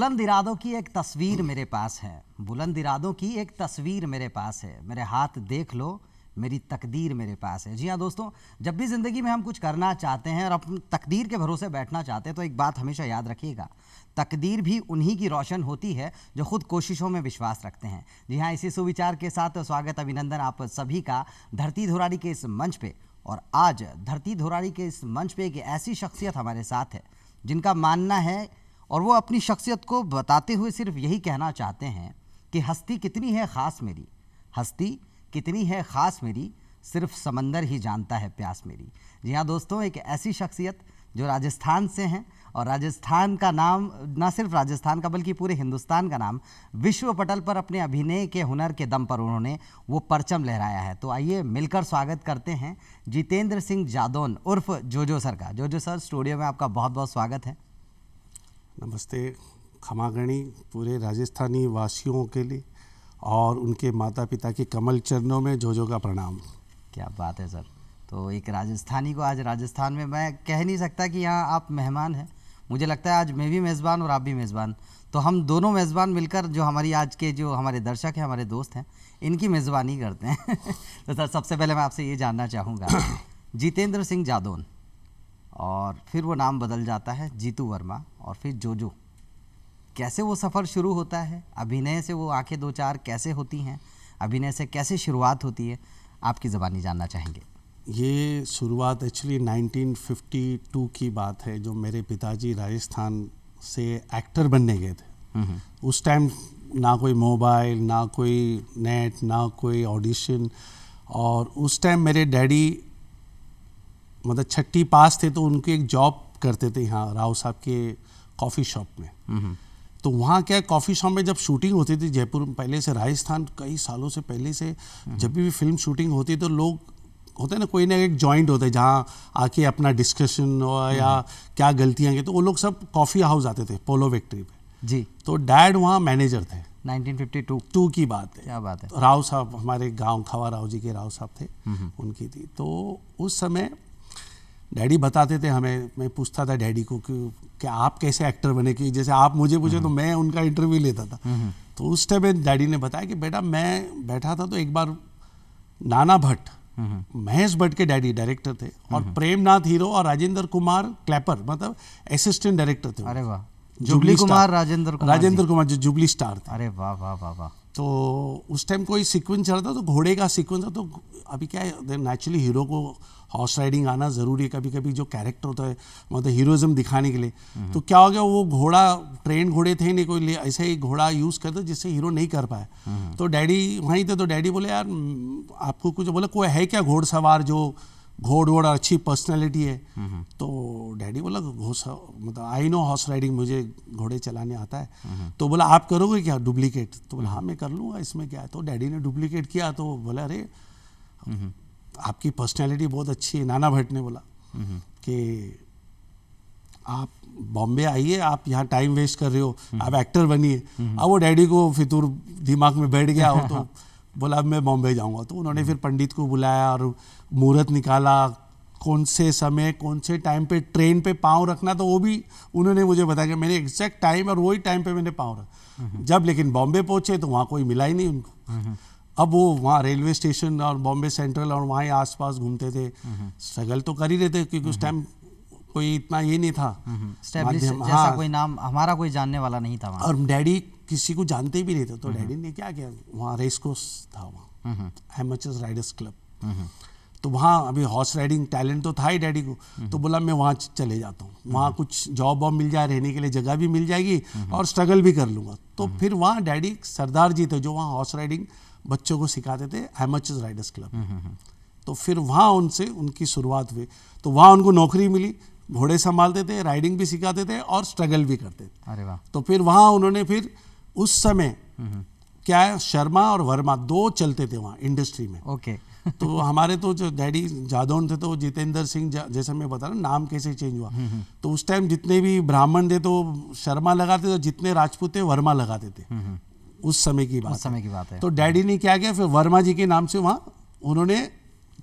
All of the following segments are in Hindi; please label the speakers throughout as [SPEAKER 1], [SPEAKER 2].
[SPEAKER 1] बुलंद इरादों की एक तस्वीर मेरे पास है, बुलंद इरादों की एक तस्वीर मेरे पास है, मेरे हाथ देख लो मेरी तकदीर मेरे पास है। जी हाँ दोस्तों, जब भी ज़िंदगी में हम कुछ करना चाहते हैं और अपनी तकदीर के भरोसे बैठना चाहते हैं तो एक बात हमेशा याद रखिएगा, तकदीर भी उन्हीं की रोशन होती है जो खुद कोशिशों में विश्वास रखते हैं। जी हाँ, इसी सुविचार के साथ स्वागत अभिनंदन आप सभी का धरती धुराड़ी के इस मंच पे। और आज धरती धुराड़ी के इस मंच पे एक ऐसी शख्सियत हमारे साथ है जिनका मानना है और वो अपनी शख्सियत को बताते हुए सिर्फ यही कहना चाहते हैं कि हस्ती कितनी है ख़ास मेरी, हस्ती कितनी है ख़ास मेरी, सिर्फ समंदर ही जानता है प्यास मेरी। जी हाँ दोस्तों, एक ऐसी शख्सियत जो राजस्थान से हैं और राजस्थान का नाम, ना सिर्फ राजस्थान का बल्कि पूरे हिंदुस्तान का नाम विश्व पटल पर अपने अभिनय के हुनर के दम पर उन्होंने वो परचम लहराया है। तो आइए मिलकर स्वागत करते हैं जितेंद्र सिंह जादौन उर्फ जोजो सर का। जोजो सर, स्टूडियो में आपका बहुत बहुत स्वागत है।
[SPEAKER 2] नमस्ते खमागणी पूरे राजस्थानी वासियों के लिए और उनके माता पिता के कमल चरणों में जोजो का प्रणाम।
[SPEAKER 1] क्या बात है सर। तो एक राजस्थानी को आज राजस्थान में, मैं कह नहीं सकता कि यहाँ आप मेहमान हैं, मुझे लगता है आज मैं भी मेज़बान और आप भी मेज़बान, तो हम दोनों मेज़बान मिलकर जो हमारी आज के जो हमारे दर्शक हैं, हमारे दोस्त हैं, इनकी मेज़बानी करते हैं। तो सर सबसे पहले मैं आपसे ये जानना चाहूँगा, जितेंद्र सिंह जादौन और फिर वो नाम बदल जाता है जीतू वर्मा और फिर जोजो, कैसे वो सफ़र शुरू होता है? अभिनय से वो आंखें दो चार कैसे होती हैं, अभिनय से कैसे शुरुआत होती है, आपकी ज़बानी जानना चाहेंगे।
[SPEAKER 2] ये शुरुआत एक्चुअली 1952 की बात है, जो मेरे पिताजी राजस्थान से एक्टर बनने गए थे। उस टाइम ना कोई मोबाइल, ना कोई नेट, ना कोई ऑडिशन, और उस टाइम मेरे डैडी मतलब छठी पास थे तो उनकी एक जॉब करते थे यहाँ राव साहब के कॉफ़ी शॉप में। तो वहाँ क्या कॉफ़ी शॉप में जब शूटिंग होती थी जयपुर में, पहले से राजस्थान कई सालों से पहले से जब भी फिल्म शूटिंग होती तो लोग होते ना, कोई ना एक जॉइंट होता है जहाँ आके अपना डिस्कशन हो या क्या गलतियाँ की, तो वो लोग सब कॉफ़ी हाउस आते थे पोलो विक्ट्री पे। जी। तो डैड वहाँ मैनेजर थे।
[SPEAKER 1] 1952
[SPEAKER 2] की बात है।
[SPEAKER 1] क्या बात है।
[SPEAKER 2] तो राव साहब हमारे गाँव खवा राव जी के राव साहब थे, उनकी थी। तो उस समय डैडी बताते थे हमें, मैं पूछता था डैडी को कि क्या आप कैसे एक्टर बने, कि जैसे आप मुझे पूछे तो मैं उनका इंटरव्यू लेता था। तो उस टाइम डैडी ने बताया कि बेटा मैं बैठा था तो एक बार नाना भट्ट, महेश भट्ट के डैडी डायरेक्टर थे, और प्रेमनाथ हीरो और राजेंद्र कुमार क्लैपर मतलब असिस्टेंट डायरेक्टर थे।
[SPEAKER 1] अरे वाह। जुबली कुमार, राजेंद्र
[SPEAKER 2] कुमार जो जुबली स्टार थे।
[SPEAKER 1] अरे वाह वाह वाह वाह।
[SPEAKER 2] तो उस टाइम कोई सीक्वेंस चल रहा था, तो घोड़े का सीक्वेंस था। तो अभी क्या है, नेचुरली हीरो को हॉर्स राइडिंग आना ज़रूरी है, कभी कभी जो कैरेक्टर होता है मतलब हीरोइज्म दिखाने के लिए। तो क्या हो गया, वो घोड़ा ट्रेन घोड़े थे नहीं, कोई ऐसे ही घोड़ा यूज़ करते जिससे हीरो नहीं कर पाया। तो डैडी वहीं थे, तो डैडी बोले यार आपको कुछ, बोले कोई है क्या घोड़सवार जो घोड़ अच्छी पर्सनैलिटी है। तो डैडी बोला मतलब आई नो हॉर्स राइडिंग, मुझे घोड़े चलाने आता है। तो बोला आप करोगे क्या डुप्लीकेट? तो बोला हाँ मैं कर लूँगा, इसमें क्या है। तो डैडी ने डुप्लीकेट किया, तो बोला अरे आपकी पर्सनैलिटी बहुत अच्छी है। नाना भट्ट ने बोला कि आप बॉम्बे आइए, आप यहाँ टाइम वेस्ट कर रहे हो, आप एक्टर बनिए। अब वो डैडी को फितूर दिमाग में बैठ गया हो, तो बोला अब मैं बॉम्बे जाऊँगा। तो उन्होंने फिर पंडित को बुलाया और मुहूर्त निकाला, कौन से समय कौन से टाइम पे ट्रेन पे पाँव रखना, तो वो भी उन्होंने मुझे बताया कि मैंने एग्जैक्ट टाइम और वही टाइम पे मैंने पाँव रखा। जब लेकिन बॉम्बे पहुँचे तो वहाँ कोई मिला ही नहीं उनको। अब वो वहाँ रेलवे स्टेशन और बॉम्बे सेंट्रल और वहाँ आसपास घूमते थे, स्ट्रगल तो कर ही रहे थे क्योंकि उस टाइम कोई इतना ये नहीं था,
[SPEAKER 1] जैसा कोई नाम हमारा कोई जानने वाला नहीं था वहाँ।
[SPEAKER 2] और डैडी किसी को जानते भी नहीं थे। तो डैडी ने क्या किया, वहाँ रेस कोर्स था, वहाँ एमेचर्स राइडर्स क्लब, तो वहाँ अभी हॉर्स राइडिंग टैलेंट तो था ही डैडी को। तो बोला मैं वहाँ चले जाता हूँ, वहाँ कुछ जॉब वॉब मिल जाए, रहने के लिए जगह भी मिल जाएगी और स्ट्रगल भी कर लूँगा। तो फिर वहाँ डैडी सरदार जी थे जो वहाँ हॉर्स राइडिंग बच्चों को सिखाते थे, एमेचर्स राइडर्स क्लब। तो फिर वहाँ उनसे उनकी शुरुआत हुई। तो वहाँ उनको नौकरी मिली, घोड़े संभालते थे, राइडिंग भी सिखाते थे और स्ट्रगल भी करते थे।
[SPEAKER 1] अरे वाह।
[SPEAKER 2] तो फिर वहाँ उन्होंने फिर उस समय क्या है, शर्मा और वर्मा दो चलते थे वहाँ इंडस्ट्री में।
[SPEAKER 1] ओके।
[SPEAKER 2] तो हमारे तो जो डैडी जादौन थे तो जितेंद्र सिंह, जैसे मैं बता रहा हूँ नाम कैसे चेंज हुआ। तो उस टाइम जितने भी ब्राह्मण थे तो शर्मा लगाते थे, जितने राजपूत थे वर्मा लगाते थे। उस समय की बात है।
[SPEAKER 1] तो
[SPEAKER 2] डैडी ने क्या किया, फिर वर्मा जी के नाम से वहाँ उन्होंने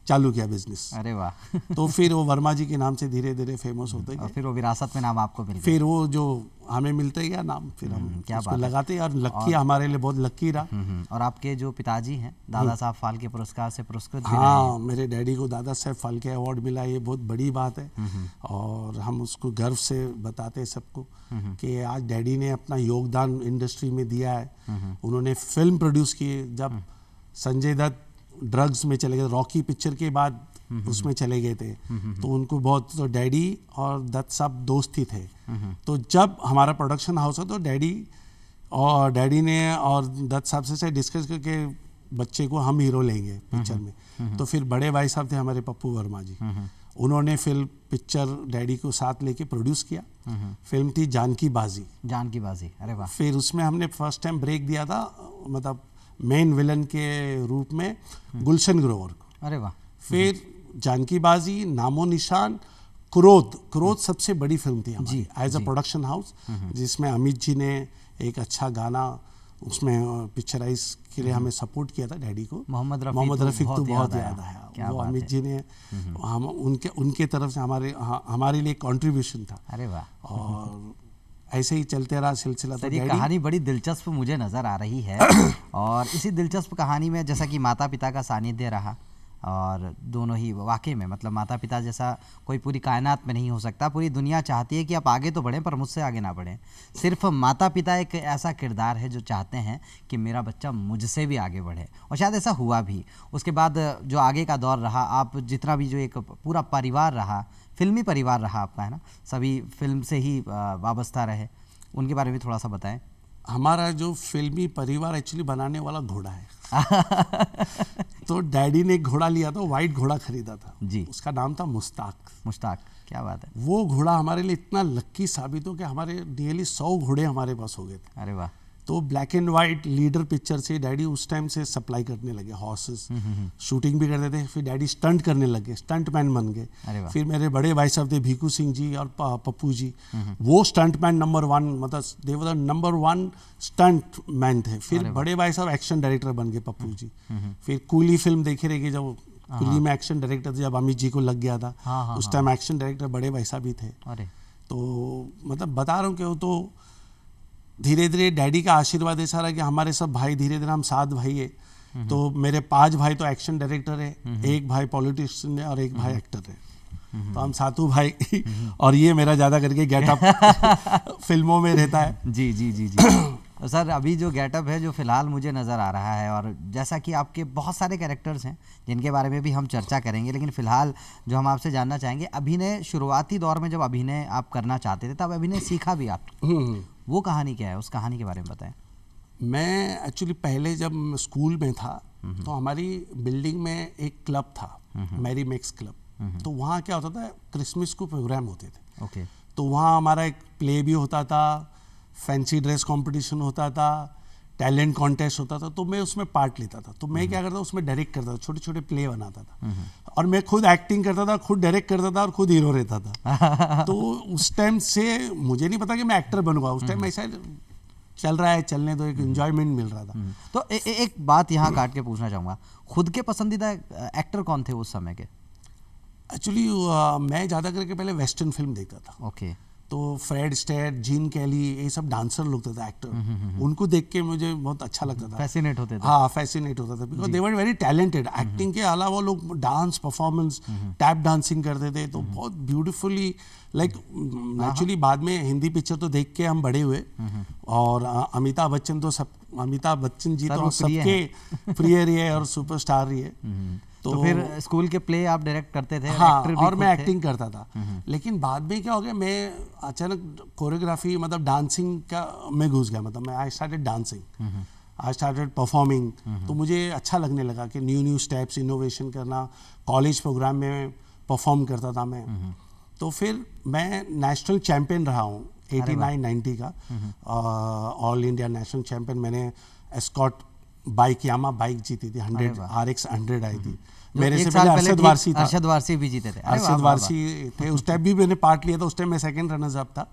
[SPEAKER 2] चालू किया बिजनेस।
[SPEAKER 1] अरे वाह।
[SPEAKER 2] तो फिर वो वर्मा जी के नाम से धीरे धीरे फेमस होते
[SPEAKER 1] और
[SPEAKER 2] गए।
[SPEAKER 1] फिर वो विरासत में नाम आपको मिल गया।
[SPEAKER 2] फिर वो जो हमें मिलता गया नाम, फिर हम
[SPEAKER 1] क्या
[SPEAKER 2] उसको
[SPEAKER 1] बात है।
[SPEAKER 2] लगाते, और लक्की हमारे लिए बहुत लक्की रहा।
[SPEAKER 1] और आपके जो पिताजी हैं दादा साहब फाल्के पुरस्कार से पुरस्कृत भी रहे
[SPEAKER 2] हाँ, मेरे डैडी को दादा साहब फाल्के अवार्ड मिला, ये बहुत बड़ी बात है। और हम उसको गर्व से बताते हैं सबको कि आज डैडी ने अपना योगदान इंडस्ट्री में दिया है। उन्होंने फिल्म प्रोड्यूस की। जब संजय दत्त ड्रग्स में चले गए, रॉकी पिक्चर के बाद उसमें चले गए थे, तो उनको बहुत, तो डैडी और दत्त साहब दोस्त ही थे। तो जब हमारा प्रोडक्शन हाउस है तो डैडी ने और दत्त साहब से डिस्कस करके बच्चे को हम हीरो लेंगे पिक्चर में। तो फिर बड़े भाई साहब थे हमारे पप्पू वर्मा जी, उन्होंने फिल्म पिक्चर डैडी को साथ लेके प्रोड्यूस किया। फिल्म थी जानकी बाजी।
[SPEAKER 1] जानकी बाजी, अरे वाह।
[SPEAKER 2] फिर उसमें हमने फर्स्ट टाइम ब्रेक दिया था, मतलब मेन विलन के रूप में गुलशन ग्रोवर को।
[SPEAKER 1] अरे वाह।
[SPEAKER 2] फिर जानकी बाजी, नामो निशान, क्रोध सबसे बड़ी फिल्म थी हमारी एज अ प्रोडक्शन हाउस, जिसमें अमित जी ने एक अच्छा गाना उसमें पिक्चराइज के लिए हमें सपोर्ट किया था डैडी को।
[SPEAKER 1] मोहम्मद
[SPEAKER 2] रफीक तो बहुत याद आया। वो अमित जी ने हम उनके तरफ से हमारे लिए कंट्रीब्यूशन था।
[SPEAKER 1] अरे वाह।
[SPEAKER 2] और ऐसे ही चलते रहा सिलसिला। तो
[SPEAKER 1] ये कहानी बड़ी दिलचस्प मुझे नज़र आ रही है। और इसी दिलचस्प कहानी में जैसा कि माता पिता का सानिध्य रहा, और दोनों ही वाकई में मतलब माता पिता जैसा कोई पूरी कायनात में नहीं हो सकता। पूरी दुनिया चाहती है कि आप आगे तो बढ़ें पर मुझसे आगे ना बढ़ें। सिर्फ माता पिता एक ऐसा किरदार है जो चाहते हैं कि मेरा बच्चा मुझसे भी आगे बढ़े, और शायद ऐसा हुआ भी। उसके बाद जो आगे का दौर रहा, आप जितना भी जो एक पूरा परिवार रहा, फिल्मी परिवार रहा आपका, है ना, सभी फिल्म से ही वाबस्ता रहे, उनके बारे में थोड़ा सा बताएं।
[SPEAKER 2] हमारा जो फिल्मी परिवार एक्चुअली बनाने वाला घोड़ा है। तो डैडी ने एक घोड़ा लिया था, वाइट घोड़ा खरीदा था
[SPEAKER 1] जी,
[SPEAKER 2] उसका नाम था मुश्ताक।
[SPEAKER 1] मुश्ताक, क्या बात है।
[SPEAKER 2] वो घोड़ा हमारे लिए इतना लक्की साबित हो कि हमारे नियरली 100 घोड़े हमारे पास हो गए थे।
[SPEAKER 1] अरे वाह।
[SPEAKER 2] तो black and white leader picture से डैडी उस टाइम से सप्लाई करने लगे हॉर्सेस, शूटिंग भी करते थे। फिर डैडी स्टंट करने लगे, स्टंट मैन बन गए। फिर मेरे बड़े भाई साहब थे भीखू सिंह जी और पप्पू जी, वो स्टंट मैन नंबर 1, मतलब they were the number 1 stunt man थे। फिर बड़े भाई साहब एक्शन डायरेक्टर बन गए, पप्पू जी। फिर कूली फिल्म देखे रहेगी, जब कूली में एक्शन डायरेक्टर थे, जब अमित जी को लग गया था उस टाइम एक्शन डायरेक्टर बड़े भाई साहब ही थे। तो मतलब बता रहा हूँ कि वो तो धीरे धीरे डैडी का आशीर्वाद ऐसा रहा कि हमारे सब भाई, धीरे धीरे हम 7 भाई है। तो मेरे 5 भाई तो एक्शन डायरेक्टर है, एक भाई पॉलिटिशियन है और एक भाई एक्टर है। तो हम 7 भाई और ये मेरा ज़्यादा करके गेटअप फिल्मों में रहता है।
[SPEAKER 1] जी जी जी जी। तो सर अभी जो गेटअप है जो फ़िलहाल मुझे नज़र आ रहा है, और जैसा कि आपके बहुत सारे कैरेक्टर्स हैं जिनके बारे में भी हम चर्चा करेंगे, लेकिन फ़िलहाल जो हम आपसे जानना चाहेंगे, अभिनय शुरुआती दौर में जब अभिनय आप करना चाहते थे तब अभिनय सीखा भी आप, वो कहानी क्या है, उस कहानी के बारे में बताएं।
[SPEAKER 2] मैं एक्चुअली पहले जब स्कूल में था तो हमारी बिल्डिंग में एक क्लब था, मैरी मैक्स क्लब। तो वहाँ क्या होता था, क्रिसमस को प्रोग्राम होते थे।
[SPEAKER 1] ओके।
[SPEAKER 2] तो वहाँ हमारा एक प्ले भी होता था, फैंसी ड्रेस कंपटीशन होता था, टैलेंट कॉन्टेस्ट होता था। तो मैं उसमें पार्ट लेता था। तो मैं क्या करता, उसमें डायरेक्ट करता था, छोटे छोटे प्ले बनाता था, और मैं खुद एक्टिंग करता था, खुद डायरेक्ट करता था और खुद हीरो रहता था। तो उस टाइम से मुझे नहीं पता कि मैं एक्टर बनूंगा, उस टाइम ऐसा चल रहा है, चलने दो, एक एंजॉयमेंट मिल रहा था।
[SPEAKER 1] तो एक बात यहाँ काट के पूछना चाहूँगा, खुद के पसंदीदा एक्टर कौन थे उस समय के?
[SPEAKER 2] एक्चुअली मैं ज़्यादा करके पहले वेस्टर्न फिल्म देखता था।
[SPEAKER 1] ओके।
[SPEAKER 2] तो फ्रेड स्टेट, जीन कैली, ये सब डांसर लोग थे, एक्टर, उनको देख के मुझे बहुत अच्छा लगता था,
[SPEAKER 1] फैसिनेट होते थे।
[SPEAKER 2] हाँ, फैसिनेट होता था, because they were very talented. Acting के अलावा लोग डांस परफॉर्मेंस, टैप डांसिंग करते थे, तो बहुत ब्यूटीफुली, लाइक एक्चुअली बाद में हिंदी पिक्चर तो देख के हम बड़े हुए, और अमिताभ बच्चन जी तो सबके प्रिय रही है और सुपरस्टार रही है।
[SPEAKER 1] तो फिर स्कूल के प्ले आप डायरेक्ट करते थे?
[SPEAKER 2] हाँ, और मैं एक्टिंग करता था। लेकिन बाद में क्या हो गया, मैं अचानक कोरियोग्राफी, मतलब डांसिंग का मैं घुस गया। मतलब मैं I started dancing, I started performing. तो मुझे अच्छा लगने लगा कि न्यू स्टेप्स, इनोवेशन करना। कॉलेज प्रोग्राम में परफॉर्म करता था मैं। तो फिर मैं नेशनल चैम्पियन रहा हूँ 89-90 का, ऑल इंडिया नेशनल चैम्पियन। मैंने एस्कॉट बाइक, यामा बाइक जीती थी, 100 RX 100 आई थी। मेरे से पहले अरशद वारसी था।
[SPEAKER 1] अरशद वारसी भी जीते थे।
[SPEAKER 2] अरशद वारसी थे, उस टाइम भी मैंने पार्ट लिया था। उस टाइम मैं सेकंड रनर्स अप था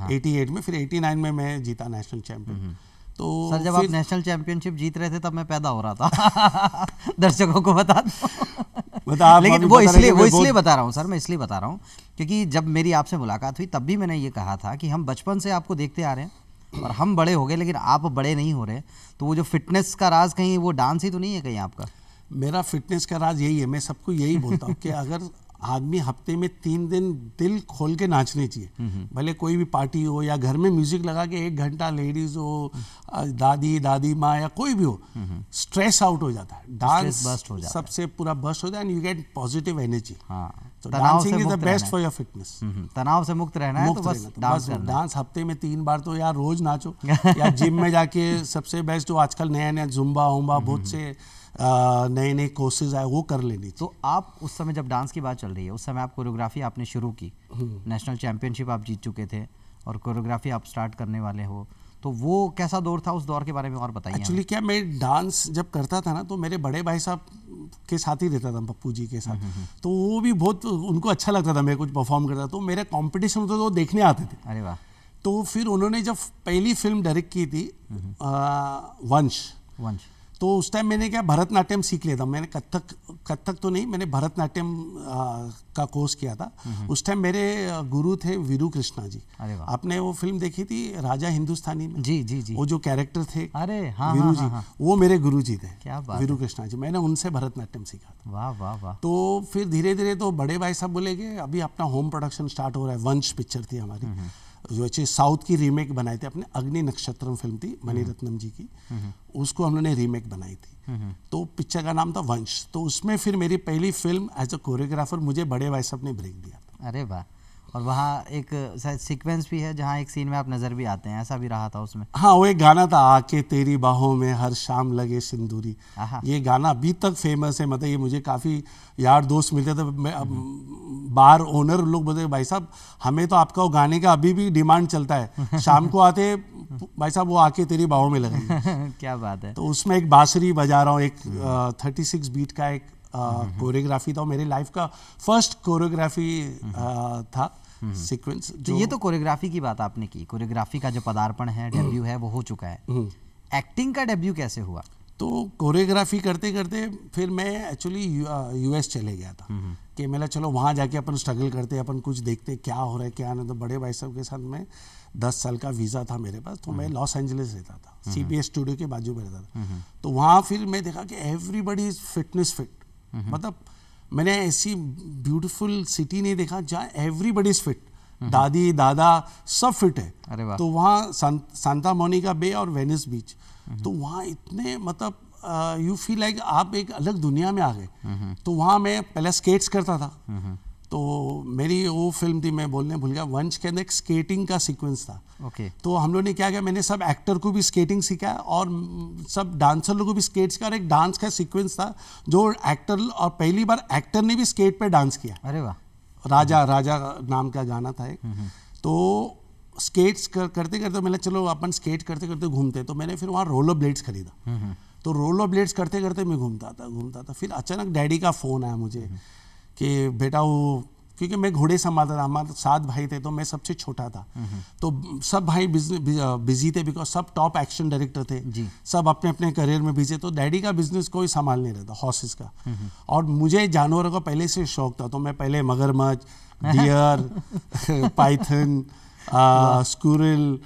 [SPEAKER 2] 88 में। फिर 89 में मैं जीता नेशनल चैंपियन। तो
[SPEAKER 1] सर जब आप नेशनल चैंपियनशिप जीत रहे थे तब मैं पैदा हो रहा था। दर्शकों को बता दो। लेकिन वो इसलिए बता रहा हूँ सर, मैं इसलिए बता रहा हूँ क्योंकि जब मेरी आपसे मुलाकात हुई तब भी मैंने ये कहा था कि हम बचपन से आपको देखते आ रहे हैं और हम बड़े हो गए लेकिन आप बड़े नहीं हो रहे। तो वो जो फिटनेस का राज कहीं वो डांस ही तो नहीं है कहीं आपका?
[SPEAKER 2] मेरा फिटनेस का राज यही है, मैं सबको यही बोलता हूँ कि अगर आदमी हफ्ते में 3 दिन दिल खोल के नाचने चाहिए, भले कोई भी पार्टी हो या घर में म्यूजिक लगा के 1 घंटा लेडीज हो, दादी माँ या कोई भी हो, स्ट्रेस आउट हो जाता है, डांस
[SPEAKER 1] बस्ट हो जाता
[SPEAKER 2] सबसे पूरा बस्ट हो जाए and you get positive energy.
[SPEAKER 1] तो
[SPEAKER 2] dancing is the best for your fitness.
[SPEAKER 1] तनाव से मुक्त रहना है तो बस डांस करना है।
[SPEAKER 2] डांस हफ्ते में 3 बार तो यार रोज नाचो या जिम में जाके सबसे बेस्ट जो आजकल नया जुम्बा उम्बा बहुत से नए कोर्सेज आए वो कर लेनी।
[SPEAKER 1] तो आप उस समय जब डांस की बात चल रही है उस समय आप कोरियोग्राफी आपने शुरू की, नेशनल चैंपियनशिप आप जीत चुके थे और कोरियोग्राफी आप स्टार्ट करने वाले हो, तो वो कैसा दौर था? उस दौर के बारे में और बताइए।
[SPEAKER 2] एक्चुअली क्या, मैं डांस जब करता था ना तो मेरे बड़े भाई साहब के साथ ही रहता था, पप्पू जी के साथ, तो वो भी बहुत उनको अच्छा लगता था मैं कुछ परफॉर्म करता, तो मेरे कॉम्पिटिशन होते तो वो देखने आते थे।
[SPEAKER 1] अरे वाह।
[SPEAKER 2] तो फिर उन्होंने जब पहली फिल्म डायरेक्ट की थी वंश, तो उस टाइम मैंने क्या भरतनाट्यम सीख लिया था। मैंने कथक तो नहीं, मैंने भरतनाट्यम का कोर्स किया था। उस टाइम मेरे गुरु थे वीरू कृष्णा जी। आपने वो फिल्म देखी थी राजा हिंदुस्तानी में?
[SPEAKER 1] जी जी जी।
[SPEAKER 2] वो जो कैरेक्टर थे,
[SPEAKER 1] अरे हाँ,
[SPEAKER 2] वीरू
[SPEAKER 1] हाँ,
[SPEAKER 2] जी,
[SPEAKER 1] हाँ,
[SPEAKER 2] वो मेरे गुरु जी थे।
[SPEAKER 1] क्या बात,
[SPEAKER 2] वीरू कृष्णा जी। मैंने उनसे भरतनाट्यम सीखा था।
[SPEAKER 1] वाह वाह वाह।
[SPEAKER 2] तो फिर धीरे धीरे तो बड़े भाई साहब बोले कि अभी अपना होम प्रोडक्शन स्टार्ट हो रहा है। वंश पिक्चर थी हमारी, जो अच्छे साउथ की रीमेक बनाई थी अपने, अग्नि नक्षत्रम फिल्म थी मणिरत्नम जी की, उसको हम लोगों ने रीमेक बनाई थी। तो पिक्चर का नाम था वंश। तो उसमें फिर मेरी पहली फिल्म एज अ कोरियोग्राफर मुझे बड़े भाई साहब ने ब्रेक दिया था।
[SPEAKER 1] अरे वाह। और वहाँ एक सीक्वेंस भी है जहाँ एक सीन में आप नजर भी आते हैं, ऐसा भी रहा था उसमें?
[SPEAKER 2] हाँ, वो एक गाना था, आके तेरी बाहों में हर शाम लगे सिंदूरी। ये गाना अभी तक फेमस है। मतलब ये मुझे काफ़ी यार दोस्त मिलते थे, बार ओनर लोग बोलते भाई साहब हमें तो आपका वो गाने का अभी भी डिमांड चलता है, शाम को आते भाई साहब वो आके तेरी बाहों में लगेगी।
[SPEAKER 1] क्या बात है।
[SPEAKER 2] तो उसमें एक बांसुरी बजा रहा हूँ, एक 36 बीट का एक कोरियोग्राफी था, मेरी लाइफ का फर्स्ट कोरियोग्राफी था सीक्वेंस।
[SPEAKER 1] तो ये तो कोरियोग्राफी की बात आपने की, कोरियोग्राफी का जो पदार्पण है, डेब्यू है, वो हो चुका है। एक्टिंग का डेब्यू कैसे हुआ? तो
[SPEAKER 2] कोरियोग्राफी करते करते फिर मैं एक्चुअली यूएस चले गया था कि मेरा चलो वहाँ जाके अपन स्ट्रगल करते, अपन कुछ देखते क्या हो रहा है क्या नहीं। तो बड़े भाई साहब के साथ मैं 10 साल का वीज़ा था मेरे पास, तो मैं लॉस एंजलिस रहता था, सीबीएस स्टूडियो के बाजू में रहता था। तो वहाँ फिर मैं देखा कि एवरीबडी इज फिटनेस फिट। मतलब मैंने ऐसी ब्यूटीफुल सिटी नहीं देखा जहाँ एवरीबडी इज फिट, दादी दादा सब फिट है।
[SPEAKER 1] अरे वाह।
[SPEAKER 2] तो वहाँ सांता मोनिका बे और वेनिस बीच, तो वहाँ इतने मतलब यू फील लाइक आप एक अलग दुनिया में आ गए। तो वहाँ मैं पहले स्केट्स करता था। तो मेरी वो फिल्म थी, मैं बोलने भूल गया, वंश के अंदर एक स्केटिंग का सीक्वेंस था। तो हम लोगों ने क्या किया, मैंने सब एक्टर को भी स्केटिंग सिखाया और सब डांसर लोगों को भी स्केट सिखाया। और एक डांस का सीक्वेंस था जो एक्टर, और पहली बार एक्टर ने भी स्केट पे डांस किया।
[SPEAKER 1] अरे वाह।
[SPEAKER 2] राजा नाम का गाना था एक। तो स्केट्स करते करते मैंने चलो अपन स्केट करते करते घूमते, तो मैंने फिर वहाँ रोलर ब्लेड्स खरीदा। तो रोलर ब्लेड्स करते करते मैं घूमता था। फिर अचानक डैडी का फ़ोन आया मुझे कि बेटा वो, क्योंकि मैं घोड़े संभालता था, हमारे 7 भाई थे तो मैं सबसे छोटा था। तो सब भाई बिजी थे बिकॉज सब टॉप एक्शन डायरेक्टर थे, सब अपने अपने करियर में बिजी। तो डैडी का बिजनेस कोई संभाल नहीं रहता, हॉर्सेस का। और मुझे जानवरों का पहले से शौक था, तो मैं पहले मगरमच्छ, डियर, पाइथन, स्क्विरल,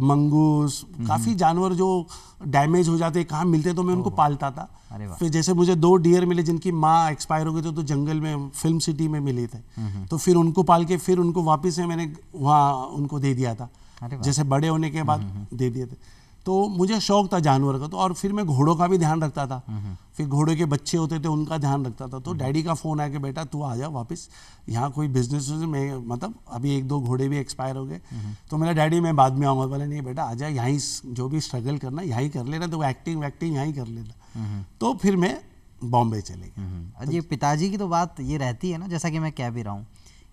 [SPEAKER 2] मंगूस, काफ़ी जानवर जो डैमेज हो जाते कहाँ मिलते तो मैं उनको पालता था। फिर जैसे मुझे 2 डियर मिले जिनकी माँ एक्सपायर हो गई थी, तो जंगल में फिल्म सिटी में मिले थे, तो फिर उनको पाल के फिर उनको वापस से मैंने वहाँ उनको दे दिया था, जैसे बड़े होने के बाद दे दिए थे। तो मुझे शौक था जानवर का। तो और फिर मैं घोड़ों का भी ध्यान रखता था, फिर घोड़े के बच्चे होते थे उनका ध्यान रखता था। तो डैडी का फ़ोन आया कि बेटा तू आ जा वापस, यहाँ कोई बिजनेस में, मतलब अभी 1-2 घोड़े भी एक्सपायर हो गए। तो मेरा डैडी मैं बाद में आऊँगा, बोले नहीं बेटा आ जा, यहीं जो भी स्ट्रगल करना यहीं कर लेना, तो एक्टिंग वैक्टिंग यहीं कर लेना। तो फिर मैं बॉम्बे चले गया।
[SPEAKER 1] ये पिताजी की तो बात ये रहती है ना, जैसा कि मैं कह भी रहा हूँ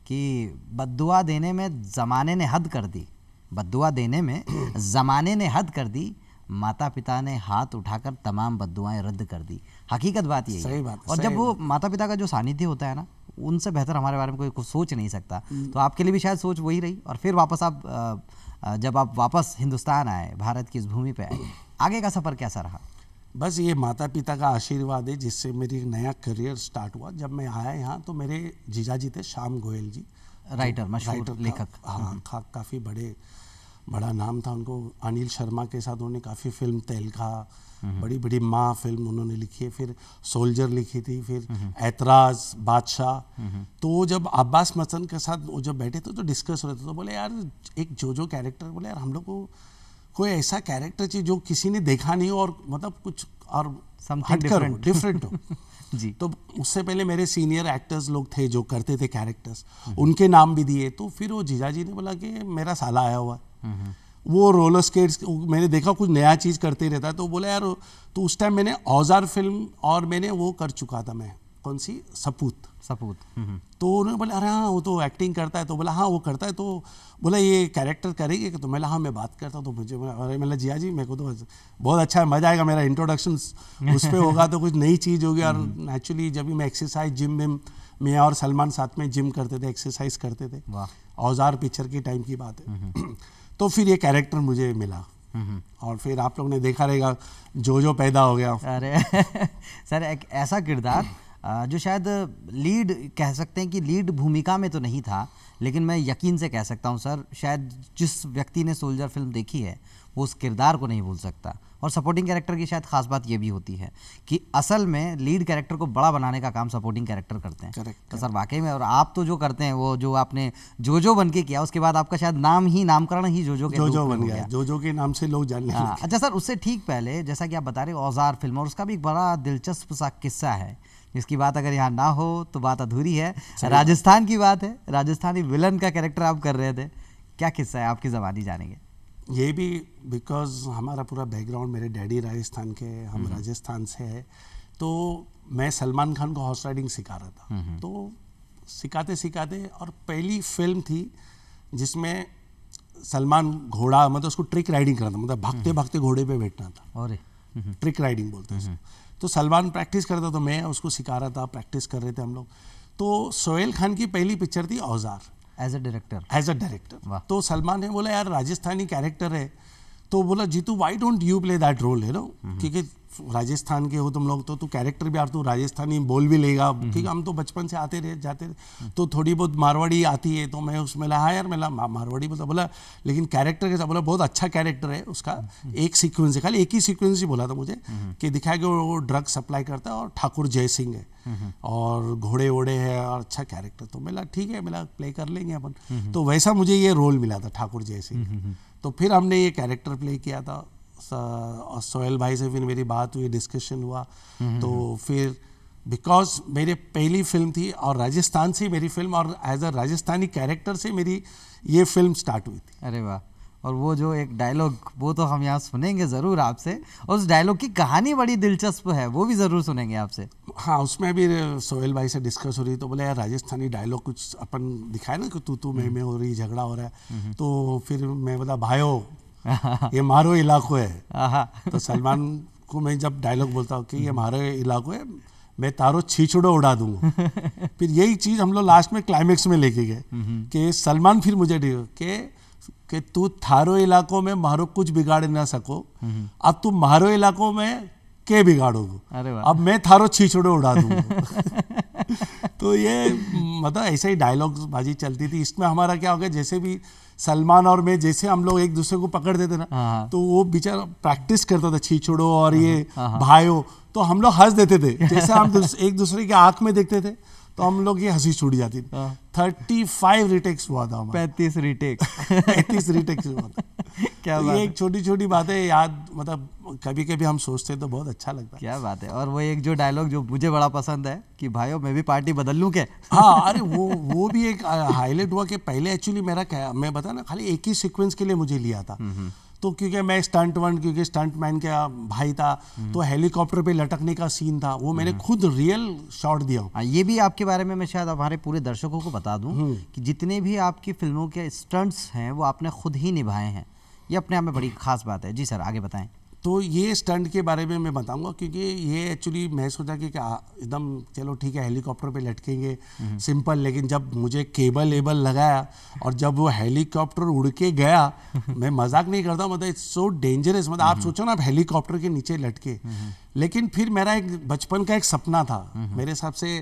[SPEAKER 1] कि बद्दुआ देने में ज़माने ने हद कर दी, बद्दुआ देने में ज़माने ने हद कर दी, माता पिता ने हाथ उठाकर तमाम बद्दुआएं रद्द कर दी। हकीकत बात यही है। और जब वो माता पिता का जो सानिध्य होता है ना, उनसे बेहतर हमारे बारे में कोई कुछ सोच नहीं सकता। तो आपके लिए भी शायद सोच वही रही। और फिर वापस आप जब आप वापस हिंदुस्तान आए, भारत की इस भूमि पे आए, आगे का सफ़र कैसा रहा?
[SPEAKER 2] बस ये माता पिता का आशीर्वाद है जिससे मेरी एक नया करियर स्टार्ट हुआ। जब मैं आया यहाँ तो मेरे जीजाजी थे श्याम गोयल जी,
[SPEAKER 1] राइटर, मशहूर लेखक।
[SPEAKER 2] हाँ, काफ़ी बड़ा नाम था उनको। अनिल शर्मा के साथ उन्होंने काफ़ी फिल्म तेलखा, बड़ी बड़ी माँ फिल्म उन्होंने लिखी है, फिर सोल्जर लिखी थी, फिर ऐतराज़, बादशाह। तो जब अब्बास मसन के साथ वो जब बैठे थे तो डिस्कस हो रहे थे, तो बोले यार एक जो कैरेक्टर, बोले यार हम लोग को कोई ऐसा कैरेक्टर चाहिए जो किसी ने देखा नहीं हो और मतलब कुछ और हटकर हो, डिफरेंट हो।
[SPEAKER 1] जी।
[SPEAKER 2] तो उससे पहले मेरे सीनियर एक्टर्स लोग थे जो करते थे कैरेक्टर्स, उनके नाम भी दिए। तो फिर वो जीजाजी ने बोला कि मेरा साला आया हुआ है, वो रोलर स्केट्स मैंने देखा कुछ नया चीज़ करते रहता है। तो बोला यार, तो उस टाइम मैंने औजार फिल्म और मैंने वो कर चुका था, मैं कौन सी, सपूत। तो उन्होंने बोला अरे हाँ वो तो एक्टिंग करता है। तो बोला हाँ वो करता है। तो बोला ये कैरेक्टर करेंगे? तो मैं हाँ मैं बात करता हूँ। तो मुझे अरे मतलब जिया जी मेरे को तो बहुत अच्छा है, मज़ा आएगा, मेरा इंट्रोडक्शन उस पर होगा तो कुछ नई चीज़ होगी। और नेचुरली जब भी मैं एक्सरसाइज जिम में, मैं और सलमान साथ में जिम करते थे, एक्सरसाइज करते थे, औजार पिक्चर की टाइम की बात है। तो फिर ये कैरेक्टर मुझे मिला और फिर आप लोग ने देखा रहेगा जो पैदा हो गया।
[SPEAKER 1] अरे सर, एक ऐसा किरदार जो शायद लीड कह सकते हैं कि लीड भूमिका में तो नहीं था, लेकिन मैं यकीन से कह सकता हूं सर, शायद जिस व्यक्ति ने सोल्जर फिल्म देखी है वो उस किरदार को नहीं भूल सकता। और सपोर्टिंग कैरेक्टर की शायद खास बात ये भी होती है कि असल में लीड कैरेक्टर को बड़ा बनाने का काम सपोर्टिंग कैरेक्टर करते हैं। तो सर वाकई में, और आप तो जो करते हैं वो जो आपने जोजो बन के किया, उसके बाद आपका शायद नामकरण ही जोजो
[SPEAKER 2] बन गया, जोजो के नाम से लोग जानने लगे।
[SPEAKER 1] अच्छा सर, उससे ठीक पहले जैसा कि आप बता रहे हो औजार फिल्म, और उसका भी एक बड़ा दिलचस्प सा किस्सा है जिसकी बात अगर यहाँ ना हो तो बात अधूरी है। राजस्थान की बात है, राजस्थानी विलन का कैरेक्टर आप कर रहे थे, क्या किस्सा है, आपकी ज़बानी जानेंगे।
[SPEAKER 2] ये भी बिकॉज हमारा पूरा बैकग्राउंड, मेरे डैडी राजस्थान के, हम राजस्थान से है। तो मैं सलमान खान को हॉर्स राइडिंग सिखा रहा था। तो सिखाते सिखाते, और पहली फिल्म थी जिसमें सलमान घोड़ा, मतलब उसको ट्रिक राइडिंग करता, मतलब भागते भागते घोड़े पे बैठना था, और ट्रिक राइडिंग बोलते हैं। तो सलमान प्रैक्टिस करता तो मैं उसको सिखा रहा था, प्रैक्टिस कर रहे थे हम लोग। तो सोहेल खान की पहली पिक्चर थी औजार,
[SPEAKER 1] एज अ डायरेक्टर।
[SPEAKER 2] तो सलमान ने बोला यार राजस्थानी कैरेक्टर है, तो बोला Jeetu why don't you play that role, है नो, क्योंकि राजस्थान के हो तुम लोग, तो तू कैरेक्टर भी यार तू राजस्थानी बोल भी लेगा, क्योंकि हम तो बचपन से आते रहे जाते रहे, तो थोड़ी बहुत मारवाड़ी आती है। तो मैं उसमें हाँ यार मैं मारवाड़ी बोला, लेकिन कैरेक्टर के साथ बोला बहुत अच्छा कैरेक्टर है उसका। एक सीक्वेंस है, खाली एक ही सीक्वेंस ही बोला था मुझे कि दिखाया कि वो ड्रग सप्लाई करता है और ठाकुर जय सिंह है और घोड़े वोड़े है और अच्छा कैरेक्टर। तो मैं ठीक है, मैं प्ले कर लेंगे अपन। तो वैसा मुझे ये रोल मिला था ठाकुर जय सिंह। तो फिर हमने ये कैरेक्टर प्ले किया था और सोहेल भाई से फिर मेरी बात हुई, डिस्कशन हुआ। तो फिर बिकॉज मेरी पहली फिल्म थी और राजस्थान से मेरी फिल्म, और एज अ राजस्थानी कैरेक्टर से मेरी ये फिल्म स्टार्ट हुई थी।
[SPEAKER 1] अरे वाह। और वो जो एक डायलॉग, वो तो हम यहाँ सुनेंगे ज़रूर आपसे, और उस डायलॉग की कहानी बड़ी दिलचस्प है, वो भी ज़रूर सुनेंगे आपसे।
[SPEAKER 2] हाँ, उसमें भी सोहेल भाई से डिस्कस हो रही, तो बोले यार राजस्थानी डायलॉग कुछ अपन दिखाए ना कि तू मैं हो रही, झगड़ा हो रहा है। तो फिर मैं बोला भाइयों ये मारो इलाको है। तो सलमान को मैं जब डायलॉग बोलता हूँ कि ये मारो इलाको है, मैं तारो छीछुड़ो उड़ा दूंगा। फिर यही चीज़ हम लोग लास्ट में क्लाइमेक्स में लेके गए कि सलमान फिर मुझे कि तू थारो इलाकों में मारो कुछ बिगाड़ ना सको, अब तुम मारो इलाकों में के बिगाड़ोगे, अब मैं थारो छीछुड़ो उड़ा दूंगा। तो ये मतलब ऐसे ही डायलॉग बाजी चलती थी। इसमें हमारा क्या हो गया, जैसे भी सलमान और मैं जैसे हम लोग एक दूसरे को पकड़ देते ना, तो वो बेचारा प्रैक्टिस करता था छीछुड़ो और ये भाइयों, तो हम लोग हंस देते थे। जैसे हम एक दूसरे के आंख में देखते थे तो हम लोग ये हंसी छूट जाती थी। 35 रिटेक्स हुआ था,
[SPEAKER 1] 35
[SPEAKER 2] रिटेक्स हुआ था। क्या तो ये एक छोटी छोटी बातें याद, मतलब कभी कभी हम सोचते तो बहुत अच्छा लगता है।
[SPEAKER 1] क्या बात है। और वो एक जो डायलॉग जो मुझे बड़ा पसंद है कि भाइयों मैं भी पार्टी बदल लूं क्या।
[SPEAKER 2] हाँ, अरे वो भी एक हाईलाइट हुआ कि पहले एक्चुअली मेरा क्या, मैं बता ना, खाली एक ही सीक्वेंस के लिए मुझे लिया था। तो क्योंकि मैं क्योंकि स्टंट मैन का भाई था, तो हेलीकॉप्टर पे लटकने का सीन था, वो मैंने खुद रियल शॉट दिया।
[SPEAKER 1] ये भी आपके बारे में मैं शायद हमारे पूरे दर्शकों को बता दूं कि जितने भी आपकी फिल्मों के स्टंट्स हैं वो आपने खुद ही निभाए हैं। ये अपने आप में बड़ी खास बात है। जी सर, आगे बताएं।
[SPEAKER 2] तो ये स्टंट के बारे में मैं बताऊंगा, क्योंकि ये एक्चुअली मैं सोचा कि एकदम चलो ठीक है हेलीकॉप्टर पे लटकेंगे सिंपल, लेकिन जब मुझे केबल एबल लगाया और जब वो हेलीकॉप्टर उड़ के गया, मैं मजाक नहीं करता, मतलब इट्स सो डेंजरस, मतलब आप सोचो ना आप हेलीकॉप्टर के नीचे लटके। लेकिन फिर मेरा एक बचपन का एक सपना था, मेरे हिसाब से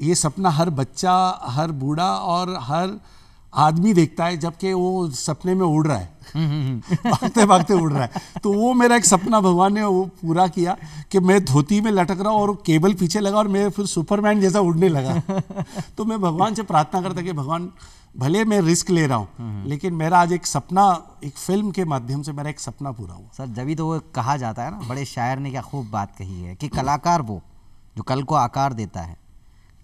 [SPEAKER 2] ये सपना हर बच्चा, हर बूढ़ा और हर आदमी देखता है, जबकि वो सपने में उड़ रहा है, भागते भागते उड़ रहा है। तो वो मेरा एक सपना भगवान ने वो पूरा किया कि मैं धोती में लटक रहा हूँ और केबल पीछे लगा और मैं फिर सुपरमैन जैसा उड़ने लगा। तो मैं भगवान से प्रार्थना करता कि भगवान भले मैं रिस्क ले रहा हूँ, लेकिन मेरा आज एक सपना, एक फिल्म के माध्यम से मेरा एक सपना पूरा हुआ।
[SPEAKER 1] सर जब भी तो वो कहा जाता है ना, बड़े शायर ने क्या खूब बात कही है कि कलाकार वो जो कल को आकार देता है,